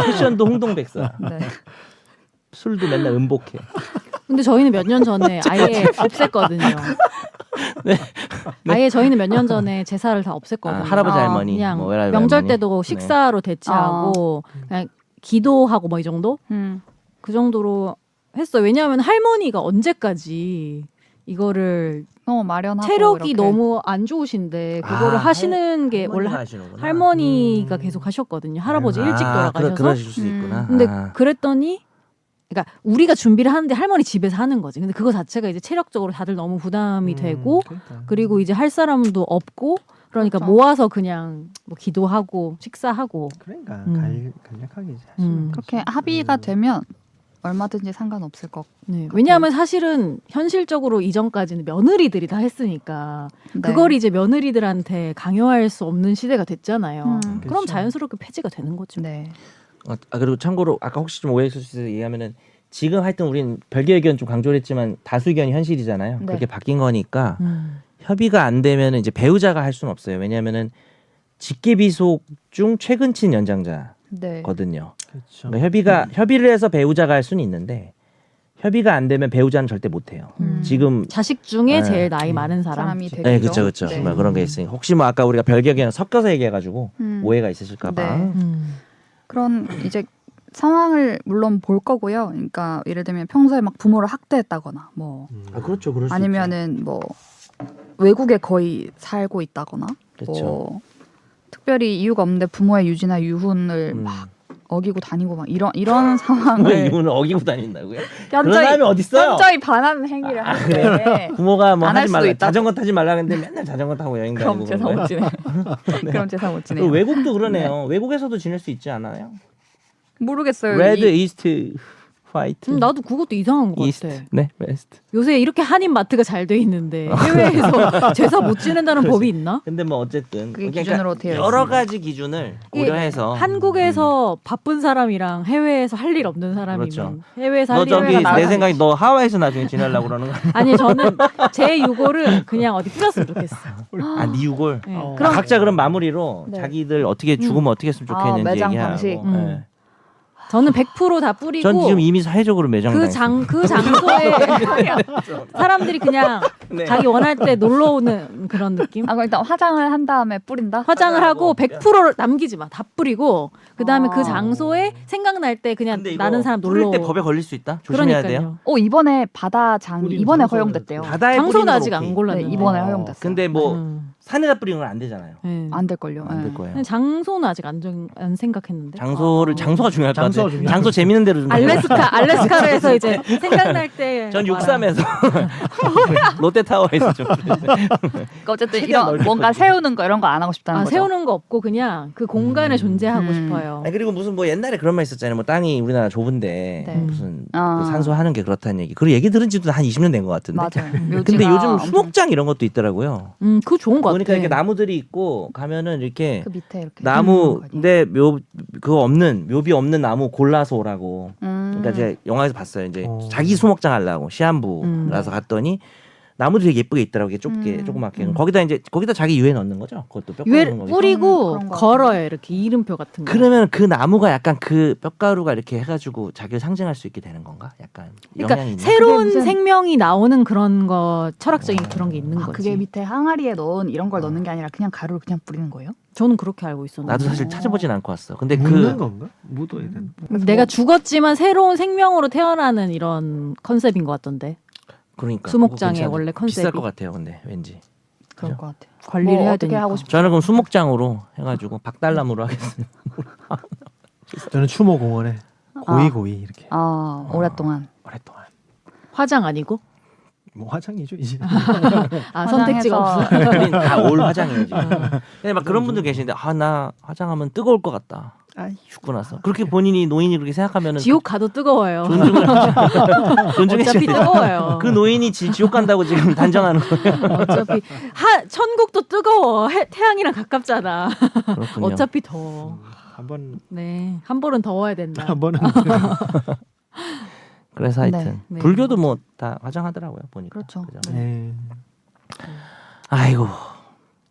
패션도 홍동백서야. 네. 술도 맨날 음복해. 근데 저희는 몇 년 전에 아예 없앴거든요. 네. 아예 저희는 몇 년 전에 제사를 다 없앴거든요. 할아버지 아, 할머니, 그냥 뭐 외할아버지 명절 할머니. 때도 식사로 대체하고 그냥 기도하고 뭐 이 정도? 그 정도로 했어요. 왜냐하면 할머니가 언제까지 이거를 너무 마련하고 체력이 이렇게. 너무 안 좋으신데 그거를 하시는 게 원래 하시는구나. 할머니가 계속 하셨거든요. 할아버지 일찍 돌아가셔서. 그러실 수 있구나. 근데 아. 그랬더니 그러니까 우리가 준비를 하는데 할머니 집에서 하는 거지. 근데 그거 자체가 이제 체력적으로 다들 너무 부담이 되고 그러니까. 그리고 이제 할 사람도 없고 그러니까 그렇죠. 모아서 그냥 뭐 기도하고 식사하고 그러니까 간략하게 이제 하시는 그렇게 거지. 합의가 되면 얼마든지 상관없을 것. 네. 왜냐하면 사실은 현실적으로 이전까지는 며느리들이 다 했으니까 네. 그걸 이제 며느리들한테 강요할 수 없는 시대가 됐잖아요. 그럼 그렇죠. 자연스럽게 폐지가 되는 거죠. 네. 그리고 참고로 아까 혹시 좀 오해했을 수 있어서 얘기하면은 지금 하여튼 우린 별개 의견 좀 강조를 했지만 다수 의견이 현실이잖아요. 네. 그렇게 바뀐 거니까 협의가 안 되면은 이제 배우자가 할 수는 없어요. 왜냐하면은 직계비속 중 최근 친 연장자거든요. 네. 그렇죠. 그러니까 협의를 해서 배우자가 할 수는 있는데 협의가 안 되면 배우자는 절대 못 해요. 지금 자식 중에 네. 제일 나이 많은 사람이 사람. 되겠죠. 네, 그렇죠. 네. 뭐 그런 게 있으니까 혹시 뭐 아까 우리가 별개 의견 섞어서 얘기해가지고 오해가 있으실까봐. 네. 그런 이제 상황을 물론 볼 거고요. 그러니까 예를 들면 평소에 막 부모를 학대했다거나 뭐 그렇죠. 그럴 수 아니면은 뭐 외국에 거의 살고 있다거나 그렇죠. 뭐 특별히 이유가 없는데 부모의 유지나 유훈을 있죠. 막 어기고 다니고 막 이런 왜 상황을 이분을 어기고 다닌다고요? 그런 현저히 사람이 어딨어요? 현저히 반하는 행위를 하는데 부모가 뭐 안할 하지 수도 말라 있다고. 자전거 타지 말라 했는데 맨날 자전거 타고 여행 그럼 다니고 제사 그런 못 거예요? 지내. 그럼 제사 못 지내. 또 외국도 그러네요. 외국에서도 지낼 수 있지 않아요? 모르겠어요. 레드, 이- 이스트, 화이트, 나도 그것도 이상한 것 이스트, 같아. 네, 웨스트. 요새 이렇게 한인 마트가 잘 돼 있는데 해외에서 제사 못 지낸다는 법이 있나? 근데 뭐 어쨌든 그게 기준으로 되어 여러 있습니다. 가지 기준을 이게 고려해서 한국에서 바쁜 사람이랑 해외에서 할 일 없는 사람이면 그렇죠. 해외에서 너 할 저기 일을 내 생각에 너 하와이에서 나중에 지내려고 그러는 거 아니 저는 제 유골은 그냥 어디 뿌렸으면 좋겠어. 아, 니 유골. 네. 어. 그럼 각자 그런 마무리로 네. 자기들 어떻게 죽으면 어떻게 했으면 아, 좋겠는지 매장 얘기하고. 방식. 네. 저는 100%다 뿌리고 전 지금 이미 사회적으로 매장당했어요. 그 장소에 사람들이 그냥 네. 자기 원할 때 놀러 오는 그런 느낌. 아 그럼 일단 화장을 한 다음에 뿌린다. 화장을 하고 화장하고 100% 남기지 마. 다 뿌리고 그다음에 아. 그 장소에 생각날 때 그냥 근데 이거 나는 사람 뿌릴 놀러 때 오고. 법에 걸릴 수 있다. 조심해야 돼요. 그러니까요. 이번에 바다장이 뿌리는 이번에 장소는 허용됐대요. 바다에 장소는 뿌리는 건 아직 오케이. 안 골랐는데. 네, 이번에 허용됐어요. 근데 뭐 음. 산에다 뿌리는 건 안 되잖아요. 네. 안 될 걸요. 안 될 거예요. 근데 장소는 아직 안 생각했는데. 장소가 중요할 것 장소가 같아요. 중요해요. 장소 재밌는 대로 좀. 알래스카로 해서 이제 생각날 때. 전 말하는. 63에서 롯데타워에서 좀. 그러니까 어쨌든 최대한 이런 넓게 뭔가 뿌리고. 세우는 거 이런 거 안 하고 싶다는 아, 거죠. 세우는 거 없고 그냥 그 공간에 존재하고 싶어요. 아니, 그리고 무슨 뭐 옛날에 그런 말 있었잖아요. 뭐 땅이 우리나라 좁은데 네. 무슨 아. 그 산소하는 게 그렇다는 얘기. 그 얘기 들은 지도 한 20년 된 것 같은데. 맞아요. 근데 묘지가 요즘 엄청 수목장 이런 것도 있더라고요. 그거 좋은 거 같아. 보니까 이렇게 나무들이 있고 가면은 이렇게 그 밑에 이렇게 나무 있는 근데 그거 없는 묘비 없는 나무 골라서 오라고. 거 아니에요? 그러니까 제가 영화에서 봤어요. 이제 어. 자기 수목장 하려고 시한부라서 갔더니 나무도 되게 예쁘게 있더라고요. 좁게 조그맣게. 거기다 자기 유해 넣는 거죠. 그것도 뼈 유해 까는 거죠. 뿌리고 그런 거 걸어요. 이렇게 이름표 같은 거. 그러면 그 나무가 약간 그 뼈가루가 이렇게 해가지고 자기를 상징할 수 있게 되는 건가? 약간 그러니까 영향이 있나? 새로운 그게 무슨- 생명이 나오는 그런 거 철학적인 그런 게 있는 아, 거지. 그게 밑에 항아리에 넣은 이런 걸 넣는 게 아니라 그냥 가루를 그냥 뿌리는 거예요? 저는 그렇게 알고 있었는데. 나도 사실 찾아보진 않고 왔어. 근데 묻는 그 건가? 묻어야 되나? 내가 죽었지만 새로운 생명으로 태어나는 이런 컨셉인 것 같던데. 그러니까 수목장의 그거 괜찮아. 원래 컨셉이. 비쌀 것 같아요. 근데 왠지 그럴 그죠? 것 같아요. 관리를 뭐 해야 어떻게 되니까. 하고 싶 저는 그럼 수목장으로 해가지고 박달나무로 하겠습니다. 저는 추모공원에 고이 이렇게 오랫동안 오랫동안. 화장 아니고? 뭐 화장이죠 이제. 아 선택지가 화장해서 없어. 우린 다올 화장이에요 지금. 근데 막 그런 분들 계시는데 나 화장하면 뜨거울 것 같다. 아이, 죽고 나서 그렇게 본인이 노인이 그렇게 생각하면은 지옥 가도 뜨거워요. 존중을 존중해줘야 어차피 돼요. 뜨거워요. 그 노인이 지옥 간다고 지금 단정하는 거예요. 어차피 천국도 뜨거워. 태양이랑 가깝잖아. 그렇군요. 어차피 더워. 한번 네, 한 볼은 더워야 된다. 한 번은 그래서 하여튼 네. 불교도 뭐 다 화장하더라고요 보니까. 그렇죠. 그죠? 네. 아이고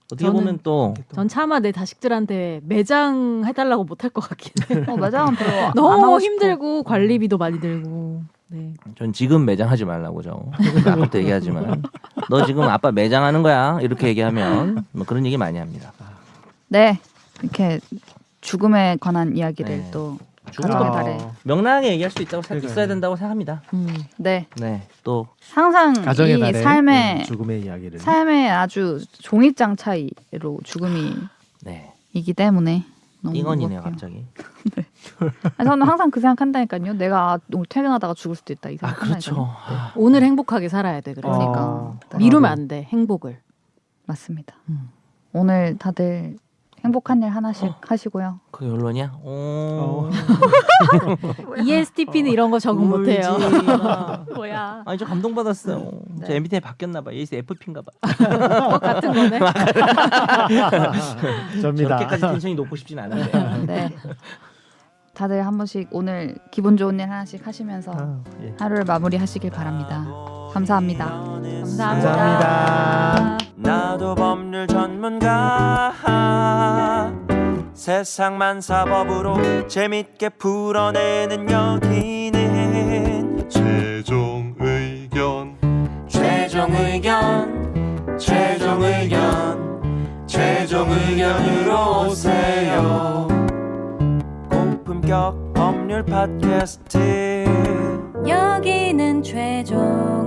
어떻게 저는 보면 또 전 차마 내 자식들한테 매장 해달라고 못할 것 같긴 해. 매장은 별로 안 너무 하고 싶고. 힘들고 관리비도 많이 들고. 네. 전 지금 매장하지 말라고 아까부터 얘기하지만 너 지금 아빠 매장하는 거야 이렇게 얘기하면 뭐 그런 얘기 많이 합니다. 네 이렇게 죽음에 관한 이야기를 네. 또 죽음도 가정의 아. 달에 명랑하게 얘기할 수 있다고 그러니까요. 있어야 된다고 생각합니다. 네 네, 또 항상 가정의 이 달에 삶의 죽음의 이야기를. 삶의 아주 종이장 차이로 죽음이 네, 이기 때문에 너무 띵언이네요 무겁게요. 갑자기. 저는 항상 그 생각한다니까요. 내가 오늘 퇴근하다가 죽을 수도 있다 이 아 생각한다니까요. 그렇죠. 오늘 행복하게 살아야 돼. 그래서 그러니까 네. 미루면 안 돼. 행복을. 맞습니다. 음. 오늘 다들 행복한 일 하나씩 하시고요. 그게 언론이야? 오. ESTP는 이런 거 적응 못해요. 뭐야? 아니 저 감동 받았어요. 네. 저 MBTI 바뀌었나 봐. ESFP인가 봐. 같은 거네. 접니다. 저렇게까지 텐션이 높고 싶진 않은데. 네. 다들 한 번씩 오늘 기분 좋은 일 하나씩 하시면서 아, 예. 하루를 마무리하시길 바랍니다. 감사합니다. 감사합니다. 나도 법률 전문가 세상만 사법으로 재밌게 풀어내는 여기는 최종 의견 최종 의견 최종 의견 최종 의견으로 오세요 고품격 법률 팟캐스트 여기는 최종